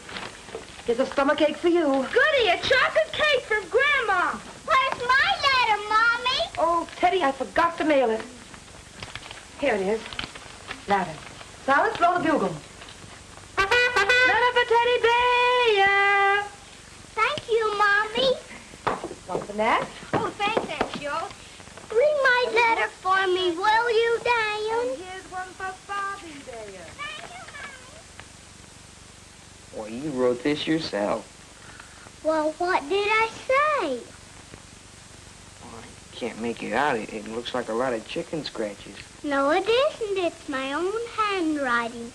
Here's a stomach ache for you. Goody, a chocolate cake from Grandma. Where's my letter, Mommy? Oh, Teddy, I forgot to mail it. Here it is. Now then, Silence, blow the bugle. Letter for Teddy Bear. Thank you, Mommy. One for Nat. Oh, thanks, Aunt Jo. Read my letter for me, will you, Diane? And here's one for Bobby Bear. Thank you, Well, you wrote this yourself. Well, what did I say? Well, I can't make it out. It looks like a lot of chicken scratches. No, it isn't. It's my own handwriting.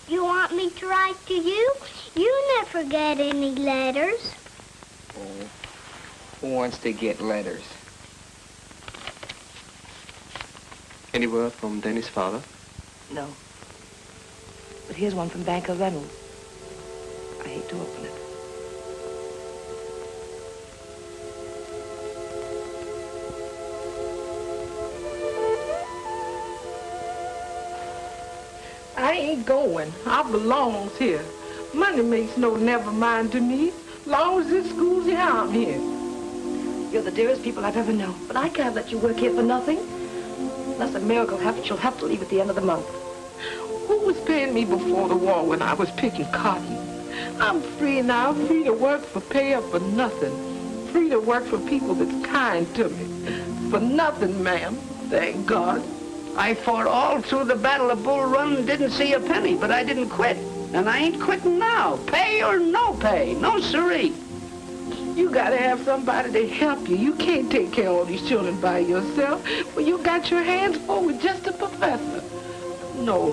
You want me to write to you? You never get any letters. Oh, who wants to get letters? Any word from Danny's father? No. But here's one from Banker Reynolds. I hate to open it. I ain't going. I belongs here. Money makes no never mind to me. Long as this school's here, I'm here. You're the dearest people I've ever known, but I can't let you work here for nothing. Unless a miracle happens, you'll have to leave at the end of the month. Who was paying me before the war when I was picking cotton? I'm free now, free to work for pay or for nothing. Free to work for people that's kind to me. For nothing, ma'am. Thank God. I fought all through the Battle of Bull Run and didn't see a penny, but I didn't quit. And I ain't quitting now. Pay or no pay. No siree. You gotta have somebody to help you. You can't take care of all these children by yourself. Well, you got your hands full with just a professor. No,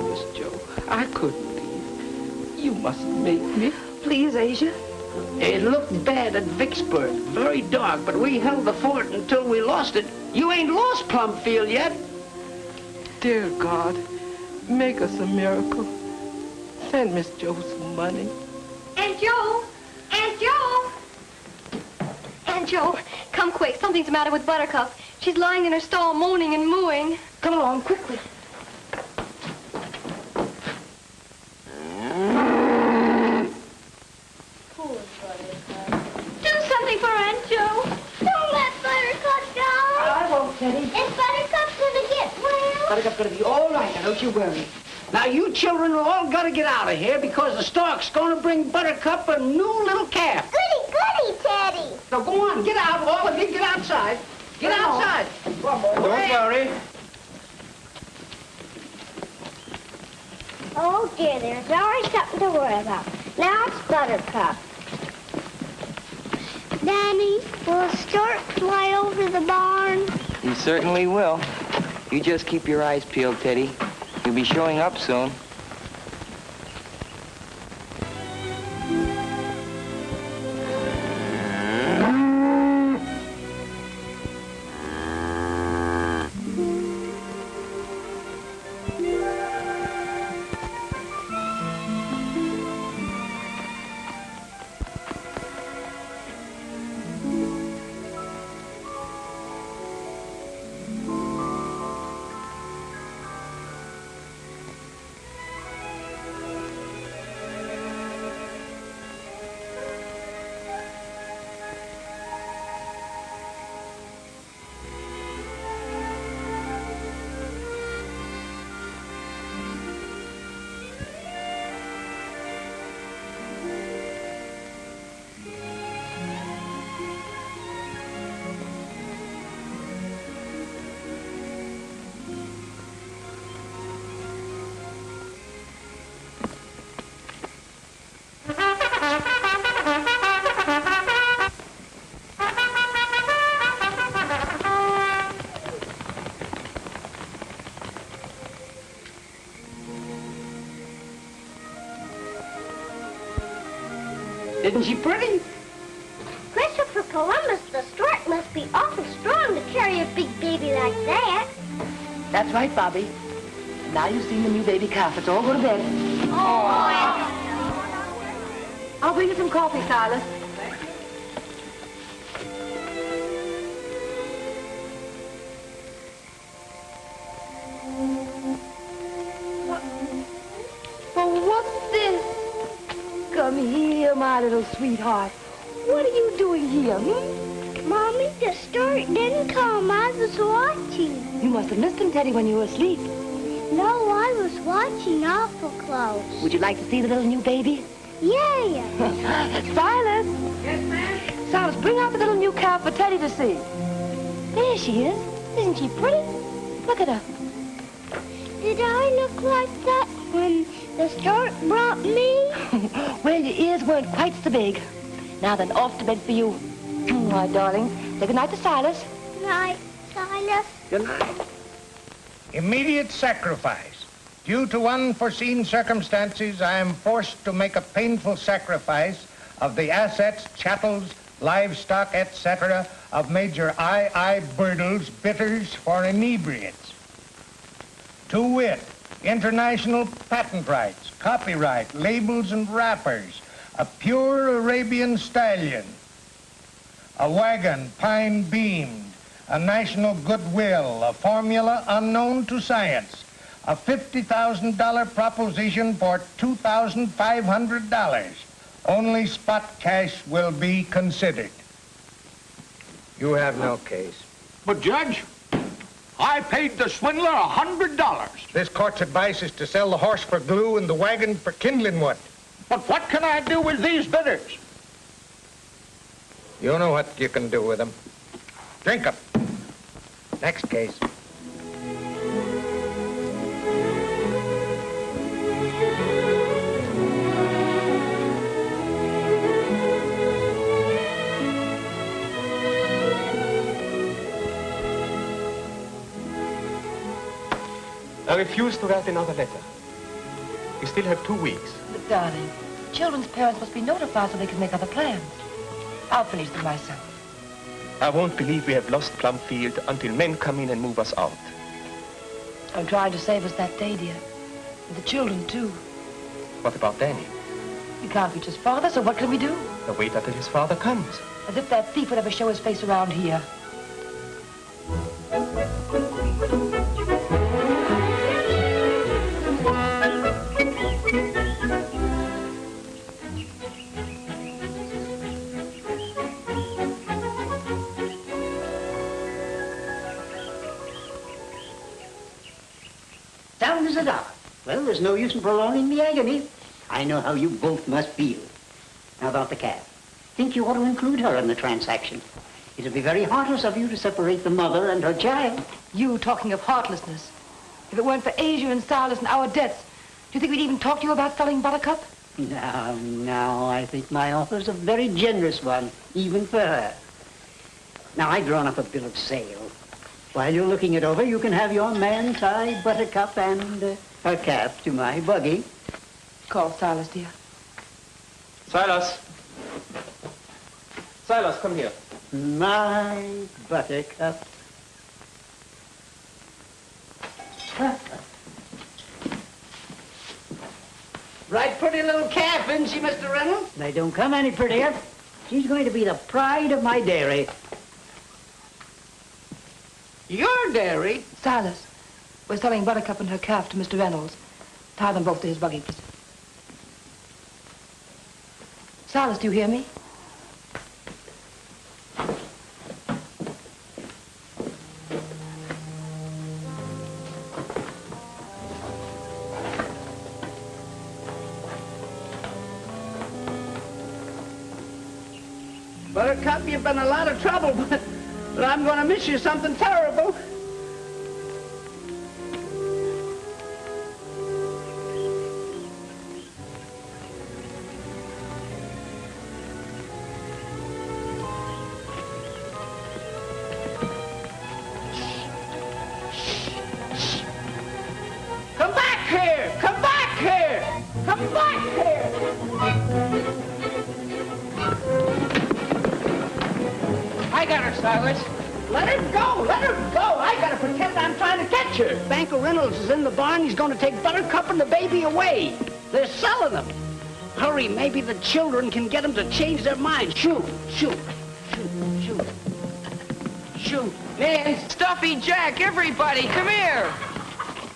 Miss Joe. I couldn't leave. You must make me. Please, Asia. It looked bad at Vicksburg. Very dark, but we held the fort until we lost it. You ain't lost Plumfield yet. Dear God, make us a miracle. Send Miss Joe some money. Aunt Joe! Aunt Joe! Aunt Joe, come quick. Something's the matter with Buttercup. She's lying in her stall moaning and mooing. Come along, quickly. Poor Buttercup. Do something for Aunt Joe. Don't let Buttercup go. I won't, Teddy. Is Buttercup gonna get well? Buttercup's gonna be all right. Now, don't you worry. Now, you children all got to get out of here because the stork's going to bring Buttercup a new little calf. Goody, goody, Teddy. So go on, get out, all of you, get outside. Get outside. Don't worry. Oh, dear, there's always something to worry about. Now it's Buttercup. Danny, will a stork fly over the barn? You certainly will. You just keep your eyes peeled, Teddy. He'll be showing up soon. Isn't she pretty? Christopher Columbus, the stork must be awful strong to carry a big baby like that. That's right, Bobby. Now you've seen the new baby calf. Let's all go to bed. Oh. I'll bring you some coffee, Silas. Oh, what's this? Come here, my little sweetheart. What are you doing here, Mommy, the stork didn't come. I was watching. You must have missed him, Teddy, when you were asleep. No, I was watching awful close. Would you like to see the little new baby? Yeah. Silas! Yes, ma'am? Silas, bring out the little new calf for Teddy to see. There she is. Isn't she pretty? Look at her. Did I look like that when the stork brought me? Well, your ears weren't quite so big. Now then, off to bed for you. My darling. Say good night to Silas. Night, Silas. Good night. Immediate sacrifice. Due to unforeseen circumstances, I am forced to make a painful sacrifice of the assets, chattels, livestock, etc. of Major I. Burdle's bitters for inebriates. To wit, international patent rights, copyright, labels and wrappers, a pure Arabian stallion, a wagon pine beamed, a national goodwill, a formula unknown to science, a $50,000 proposition for $2,500. Only spot cash will be considered. You have no case. But, Judge, I paid the swindler $100. This court's advice is to sell the horse for glue and the wagon for kindling wood. But what can I do with these bidders? You know what you can do with them. Drink 'em. Next case. I refuse to write another letter. We still have 2 weeks. But, darling, children's parents must be notified so they can make other plans. I'll finish them myself. I won't believe we have lost Plumfield until men come in and move us out. I'm trying to save us that day, dear. And the children, too. What about Danny? You can't reach his father, so what can we do? Now wait until his father comes. As if that thief would ever show his face around here. Down as a dollar. Well, there's no use in prolonging the agony. I know how you both must feel. Now about the calf. Think you ought to include her in the transaction. It'd be very heartless of you to separate the mother and her child. You talking of heartlessness. If it weren't for Asia and Silas and our debts, do you think we'd even talk to you about selling Buttercup? Now, I think my offer's a very generous one, even for her. Now, I've drawn up a bill of sale. While you're looking it over, you can have your man tie Buttercup and her calf to my buggy. Call Silas, dear. Silas! Silas, come here. My Buttercup. Right pretty little calf, isn't she, Mr. Reynolds? They don't come any prettier. She's going to be the pride of my dairy. Your dairy? Silas, we're selling Buttercup and her calf to Mr. Reynolds. Tie them both to his buggy, please. Silas, do you hear me? Buttercup, you've been a lot of trouble, but I'm going to miss you something terrible. Come back here! Come back here! Come back here! I got her, Silas. Let her go! Let her go! I gotta pretend I'm trying to catch her. Banker Reynolds is in the barn. He's gonna take Buttercup and the baby away. They're selling them. Hurry, maybe the children can get them to change their minds. Shoot, shoot, shoot, shoot, shoot. Man, Stuffy, Jack, everybody, come here.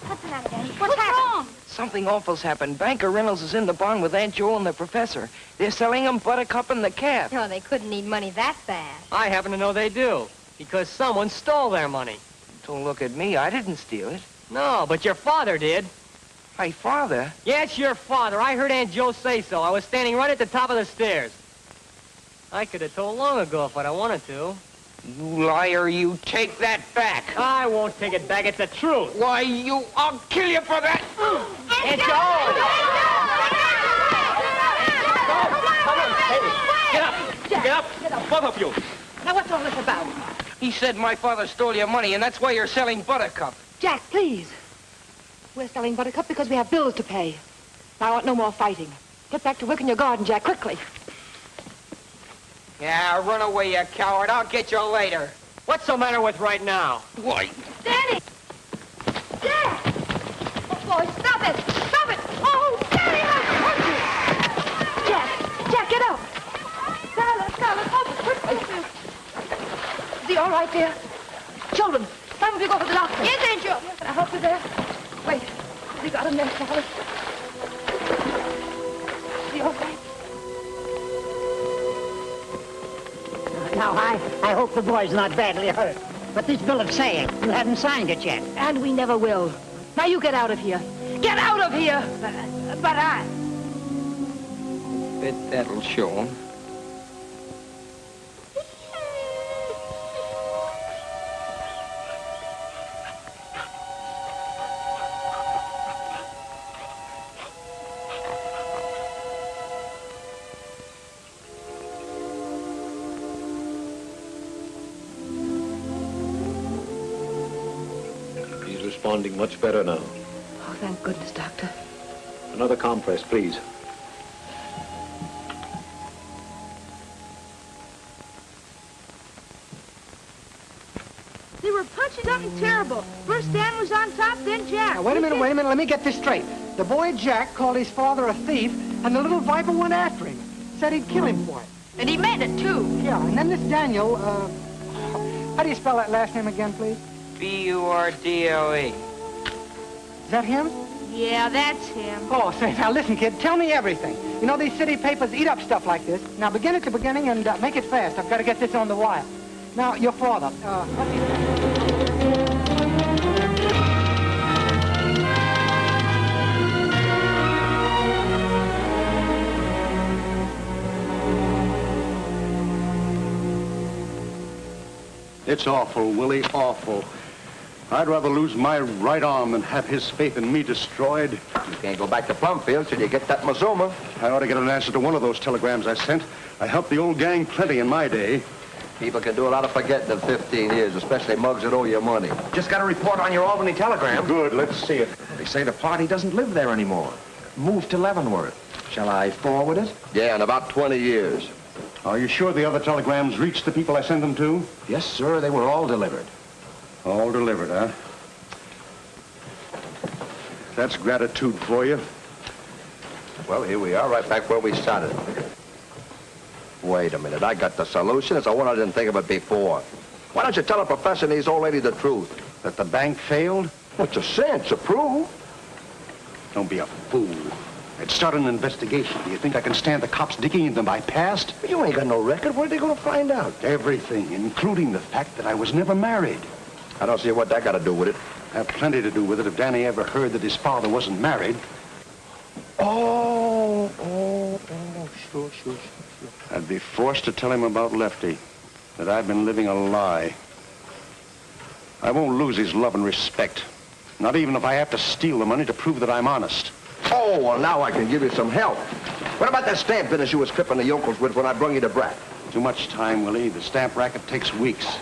What's the matter, Daddy? What's wrong? Something awful's happened. Banker Reynolds is in the barn with Aunt Joe and the professor. They're selling them Buttercup and the calf. Oh, they couldn't need money that fast. I happen to know they do, because someone stole their money. Don't look at me. I didn't steal it. No, but your father did. My father? Yes, your father. I heard Aunt Joe say so. I was standing right at the top of the stairs. I could have told long ago if I'd wanted to. You liar, you take that back. I won't take it back. It's the truth. Why, I'll kill you for that. Aunt Joe! Come on, hey, get up. Get up, both of you. Now, what's all this about? He said my father stole your money, and that's why you're selling Buttercup. Jack, please. We're selling Buttercup because we have bills to pay. Now, I want no more fighting. Get back to work in your garden, Jack, quickly. Yeah, run away, you coward. I'll get you later. What's the matter with right now? Why? Danny! Jack! Oh, boy, he all right, dear? Children, some of you go for the doctor. Yes, Aunt Jo. Can I help you there? Wait. Has he got him there, Charlie? Is he all right? Now, I hope the boy's not badly hurt. But this bill of sale, you haven't signed it yet. And we never will. Now you get out of here. Get out of here! But I... Bet that'll show 'em. He's responding much better now. Oh, thank goodness, Doctor. Another compress, please. They were punching something terrible. First Dan was on top, then Jack. Now, wait a minute. Let me get this straight. The boy Jack called his father a thief, and the little viper went after him. Said he'd kill him for it. And he meant it, too. Yeah, and then this Daniel, how do you spell that last name again, please? B-U-R-D-L-E. Is that him? Yeah, that's him. Oh, say, now listen, kid, tell me everything. You know, these city papers eat up stuff like this. Now, begin at the beginning and make it fast. I've got to get this on the wire. Now, your father, what do you... It's awful, Willie, awful. I'd rather lose my right arm than have his faith in me destroyed. You can't go back to Plumfield till you get that Mazuma. I ought to get an answer to one of those telegrams I sent. I helped the old gang plenty in my day. People can do a lot of forgetting in 15 years, especially mugs that owe you money. Just got a report on your Albany telegram. Good, let's see it. They say the party doesn't live there anymore. Moved to Leavenworth. Shall I forward it? Yeah, in about 20 years. Are you sure the other telegrams reached the people I sent them to? Yes, sir. They were all delivered. All delivered, huh? That's gratitude for you. Well, here we are, right back where we started. Wait a minute, I got the solution. It's the one I didn't think of it before. Why don't you tell the professor and these old lady the truth? That the bank failed? What's a sense? A proof? Don't be a fool. I'd start an investigation. Do you think I can stand the cops digging into my past? But you ain't got no record. What are they going to find out? Everything, including the fact that I was never married. I don't see what that got to do with it. Have plenty to do with it if Danny ever heard that his father wasn't married. Sure. I'd be forced to tell him about Lefty, that I've been living a lie. I won't lose his love and respect, not even if I have to steal the money to prove that I'm honest. Oh, well, now I can give you some help. What about that stamp business you was clipping the yokels with when I brung you to Brat? Too much time, Willie. The stamp racket takes weeks.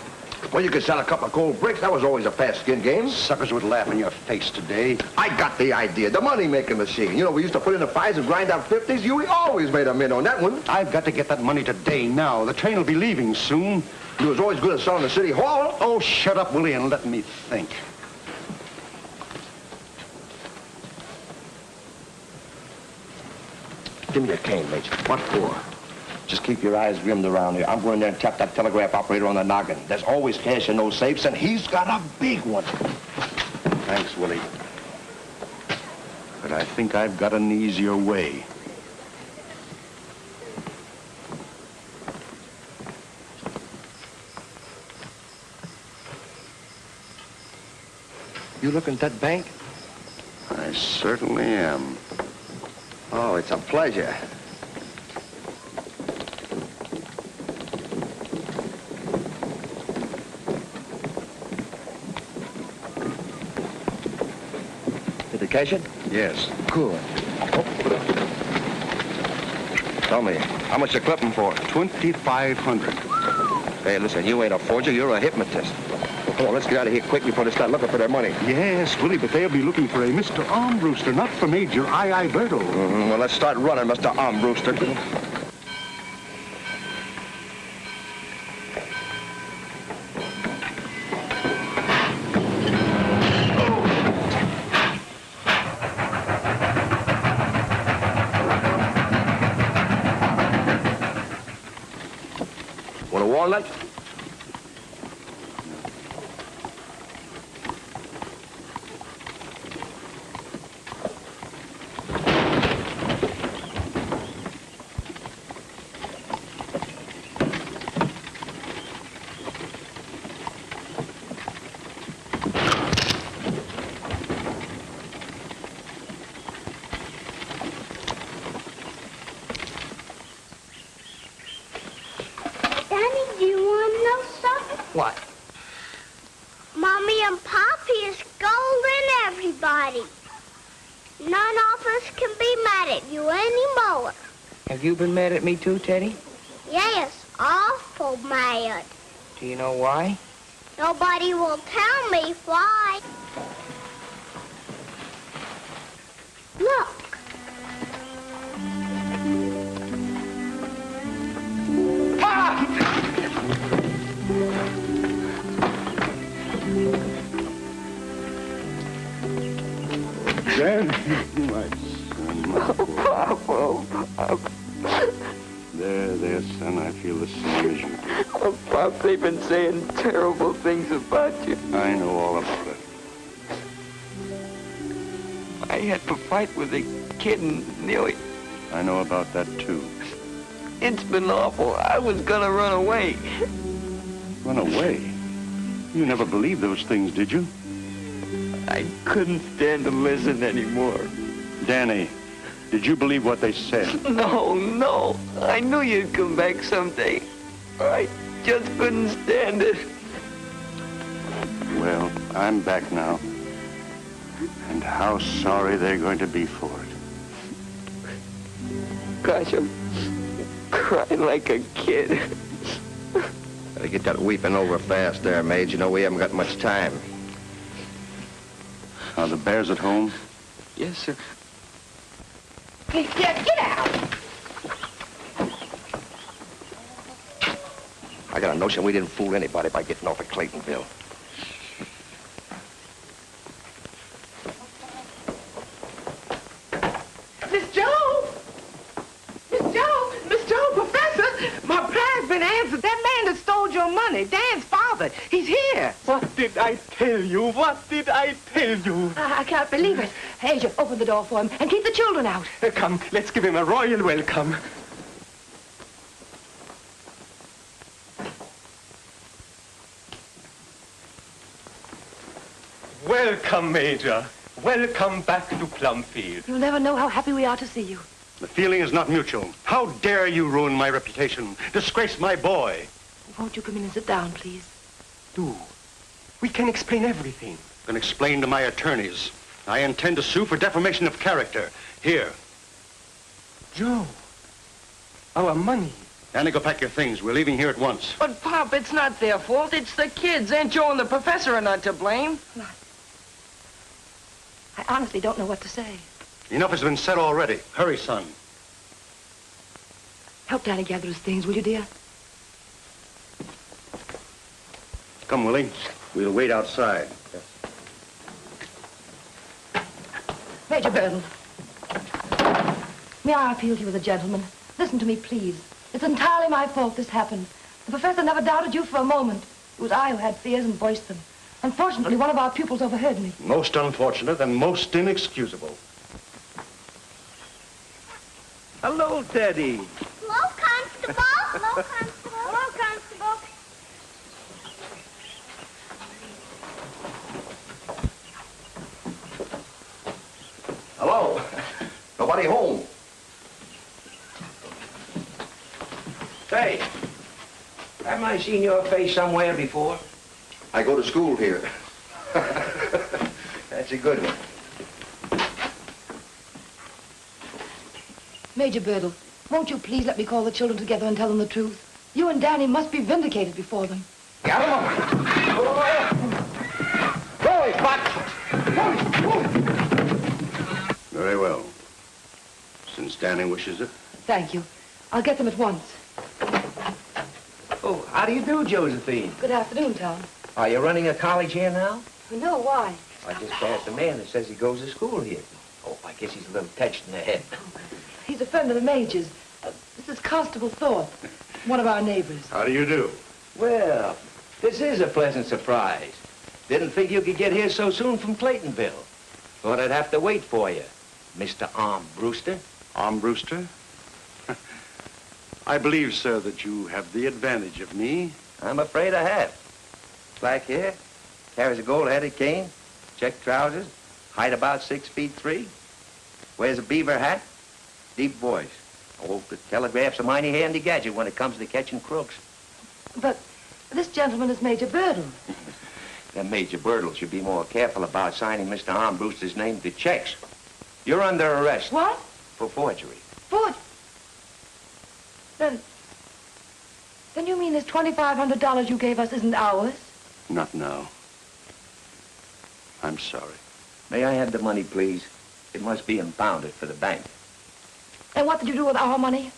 Well, you could sell a couple of cold bricks. That was always a fast skin game. Suckers would laugh in your face today. I got the idea. The money-making machine. You know, we used to put in the 5s and grind out 50s. You always made a mint on that one. I've got to get that money today, now. The train will be leaving soon. You was always good at selling the city hall. Oh, shut up, Willie, and let me think. Give me a cane, Major. What for? Just keep your eyes rimmed around here. I'm going there and tap that telegraph operator on the noggin. There's always cash in those safes, and he's got a big one. Thanks, Willie. But I think I've got an easier way. You looking at that bank? I certainly am. Oh, it's a pleasure. Did they cash it? Yes. Good. Tell me, how much you clipping for? $2,500. Hey, listen, you ain't a forger, you're a hypnotist. Come on, let's get out of here quick before they start looking for their money. Yes, Willie, but they'll be looking for a Mr. Armbruster, not for Major Burdle. Well, let's start running, Mr. Armbruster. Want a walnut? and Poppy is scolding everybody. None of us can be mad at you anymore. Have you been mad at me too, Teddy? Yes, awful mad. Do you know why? Nobody will tell me why. Look. Dan, my son, my boy. Papa. There, son, I feel the same as you do. Oh, Pop, they've been saying terrible things about you. I know all about it. I had to fight with a kid and nearly... I know about that, too. It's been awful. I was gonna run away. Run away? You never believed those things, did you? I couldn't stand to listen anymore. Danny, did you believe what they said? No. I knew you'd come back someday. I just couldn't stand it. Well, I'm back now. And how sorry they're going to be for it. Gosh, I'm crying like a kid. Better get that weeping over fast there, Mage. You know we haven't got much time. Are the bears at home? Yes, sir. Hey, get out! I got a notion we didn't fool anybody by getting off at Claytonville. Miss Joe, Professor, my prayer's been answered. That man that stole your money, Dan's father, he's here. What did I tell you? What did I tell you? I can't believe it. Asia, open the door for him and keep the children out. Come, let's give him a royal welcome. Welcome, Major. Welcome back to Plumfield. You'll never know how happy we are to see you. The feeling is not mutual. How dare you ruin my reputation, disgrace my boy? Won't you come in and sit down, please? Do. We can explain everything. Then explain to my attorneys. I intend to sue for defamation of character. Here. Joe, our money. Danny, go pack your things. We're leaving here at once. But, Pop, it's not their fault. It's the kids. Aunt Joe and the professor are not to blame. I honestly don't know what to say. Enough has been said already. Hurry, son. Help Danny gather his things, will you, dear? Come, Willie. We'll wait outside. Major Burdle. May I appeal to you as a gentleman? Listen to me, please. It's entirely my fault this happened. The professor never doubted you for a moment. It was I who had fears and voiced them. Unfortunately, one of our pupils overheard me. Most unfortunate and most inexcusable. Hello, Teddy. Hello, Constable. Hello, Constable. Hello, Constable. Hello? Nobody home. Hey, haven't I seen your face somewhere before? I go to school here. That's a good one. Major Burdle, won't you please let me call the children together and tell them the truth? You and Danny must be vindicated before them. Got him. Go, Fox. Very well. Since Danny wishes it. Thank you. I'll get them at once. Oh, how do you do, Josephine? Good afternoon, Tom. Are you running a college here now? No, why? I just passed a man that says he goes to school here. Oh, I guess he's a little touched in the head. He's a friend of the Major's. This is Constable Thorpe, one of our neighbors. How do you do? Well, this is a pleasant surprise. Didn't think you could get here so soon from Claytonville. Thought I'd have to wait for you, Mr. Arm Brewster. Arm Brewster? I believe, sir, that you have the advantage of me. I'm afraid I have. Black hair, carries a gold-headed cane, check trousers, height about 6'3", wears a beaver hat, deep voice. Oh, the telegraph's a mighty handy gadget when it comes to catching crooks. But this gentleman is Major Burdle. Then Major Burdle should be more careful about signing Mr. Armbruster's name to checks. You're under arrest. What? For forgery. Then you mean this $2,500 you gave us isn't ours? Not now. I'm sorry. May I have the money, please? It must be impounded for the bank. And what did you do with our money?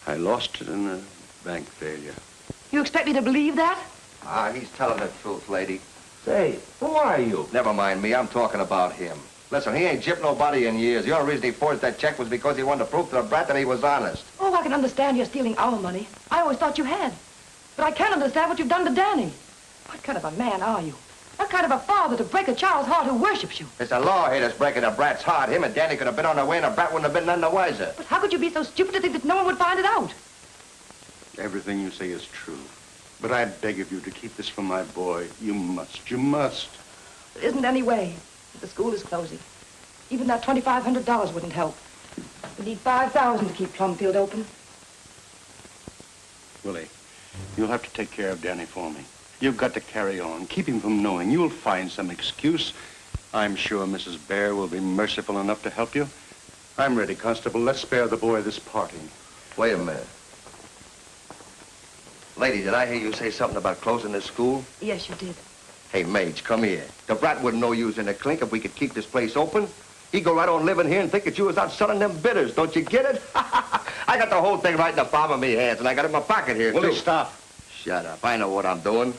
I lost it in a bank failure. You expect me to believe that? He's telling the truth, lady. Say, who are you? Never mind me. I'm talking about him. Listen, he ain't gypped nobody in years. The only reason he forged that check was because he wanted to prove to the brat that he was honest. Oh, I can understand you're stealing our money. I always thought you had. But I can't understand what you've done to Danny. What kind of a man are you? What kind of a father to break a child's heart who worships you? It's the law here that's breaking the brat's heart. Him and Danny could have been on their way and the brat wouldn't have been none the wiser. But how could you be so stupid to think that no one would find it out? Everything you say is true. But I beg of you to keep this from my boy. You must. You must. There isn't any way. The school is closing. Even that $2,500 wouldn't help. We need $5,000 to keep Plumfield open. Willie, you'll have to take care of Danny for me. You've got to carry on. Keep him from knowing. You'll find some excuse. I'm sure Mrs. Bhaer will be merciful enough to help you. I'm ready, Constable. Let's spare the boy this parting. Wait a minute. Lady, did I hear you say something about closing this school? Yes, you did. Hey, Mage, come here. The brat wouldn't know you was in the clink if we could keep this place open. He'd go right on living here and think that you was out selling them bitters. Don't you get it? I got the whole thing right in the palm of me hands, and I got it in my pocket here, Willie, too. stop. Shut up. I know what I'm doing.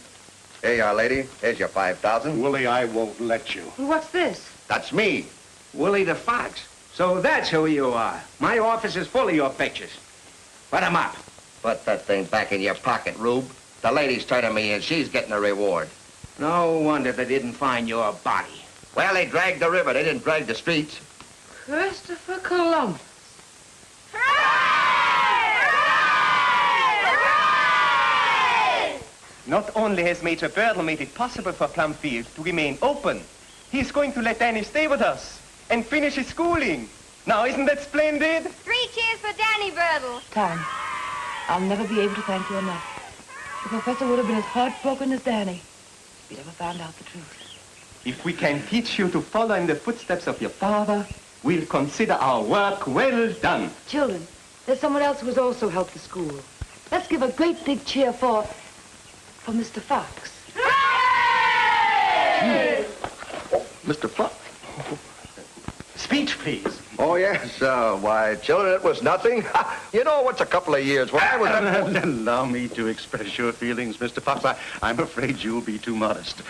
Here you are, lady. Here's your $5,000. Willie, I won't let you. What's this? That's me. Willie the Fox. So that's who you are. My office is full of your pictures. Put 'em up. Put that thing back in your pocket, Rube. The lady's turning me in. She's getting a reward. No wonder they didn't find your body. Well, they dragged the river. They didn't drag the streets. Christopher Columbus. Not only has Major Burdle made it possible for Plumfield to remain open, he's going to let Danny stay with us and finish his schooling. Now, isn't that splendid? 3 cheers for Danny Burdle. Time. I'll never be able to thank you enough. The professor would have been as heartbroken as Danny if he'd ever found out the truth. If we can teach you to follow in the footsteps of your father, we'll consider our work well done. Children, there's someone else who has also helped the school. Let's give a great big cheer for Mr. Fox. Hooray! Mr. Fox. Speech, please. Oh, yes. Why, children, it was nothing. You know what's a couple of years when I was... Allow me to express your feelings, Mr. Fox. I'm afraid you'll be too modest.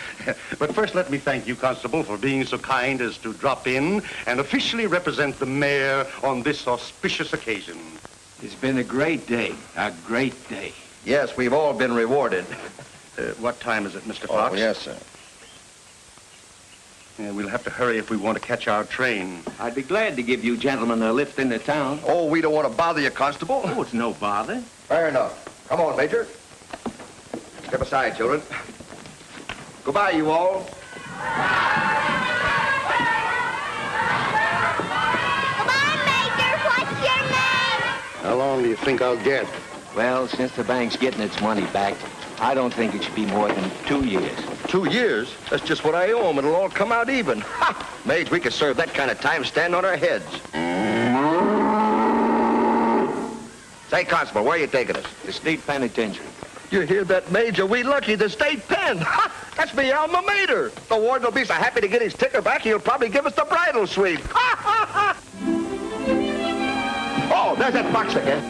But first, let me thank you, Constable, for being so kind as to drop in and officially represent the mayor on this auspicious occasion. It's been a great day. A great day. Yes, we've all been rewarded. What time is it, Mr. Fox? Oh, yes, sir. Yeah, we'll have to hurry if we want to catch our train. I'd be glad to give you gentlemen a lift into town. Oh, we don't want to bother you, Constable. Oh, it's no bother. Fair enough. Come on, Major. Step aside, children. Goodbye, you all. Goodbye, Major. What's your name? How long do you think I'll get? Well, since the bank's getting its money back, I don't think it should be more than 2 years. 2 years? That's just what I owe them. It'll all come out even. Ha! Mage, we could serve that kind of time standing on our heads. Say, Constable, where are you taking us? The state penitentiary. You hear that, Major? We lucky the state pen. Ha! That's me alma mater. The warden will be so happy to get his ticker back, he'll probably give us the bridal suite. Ha, ha, ha! Oh, there's that box again.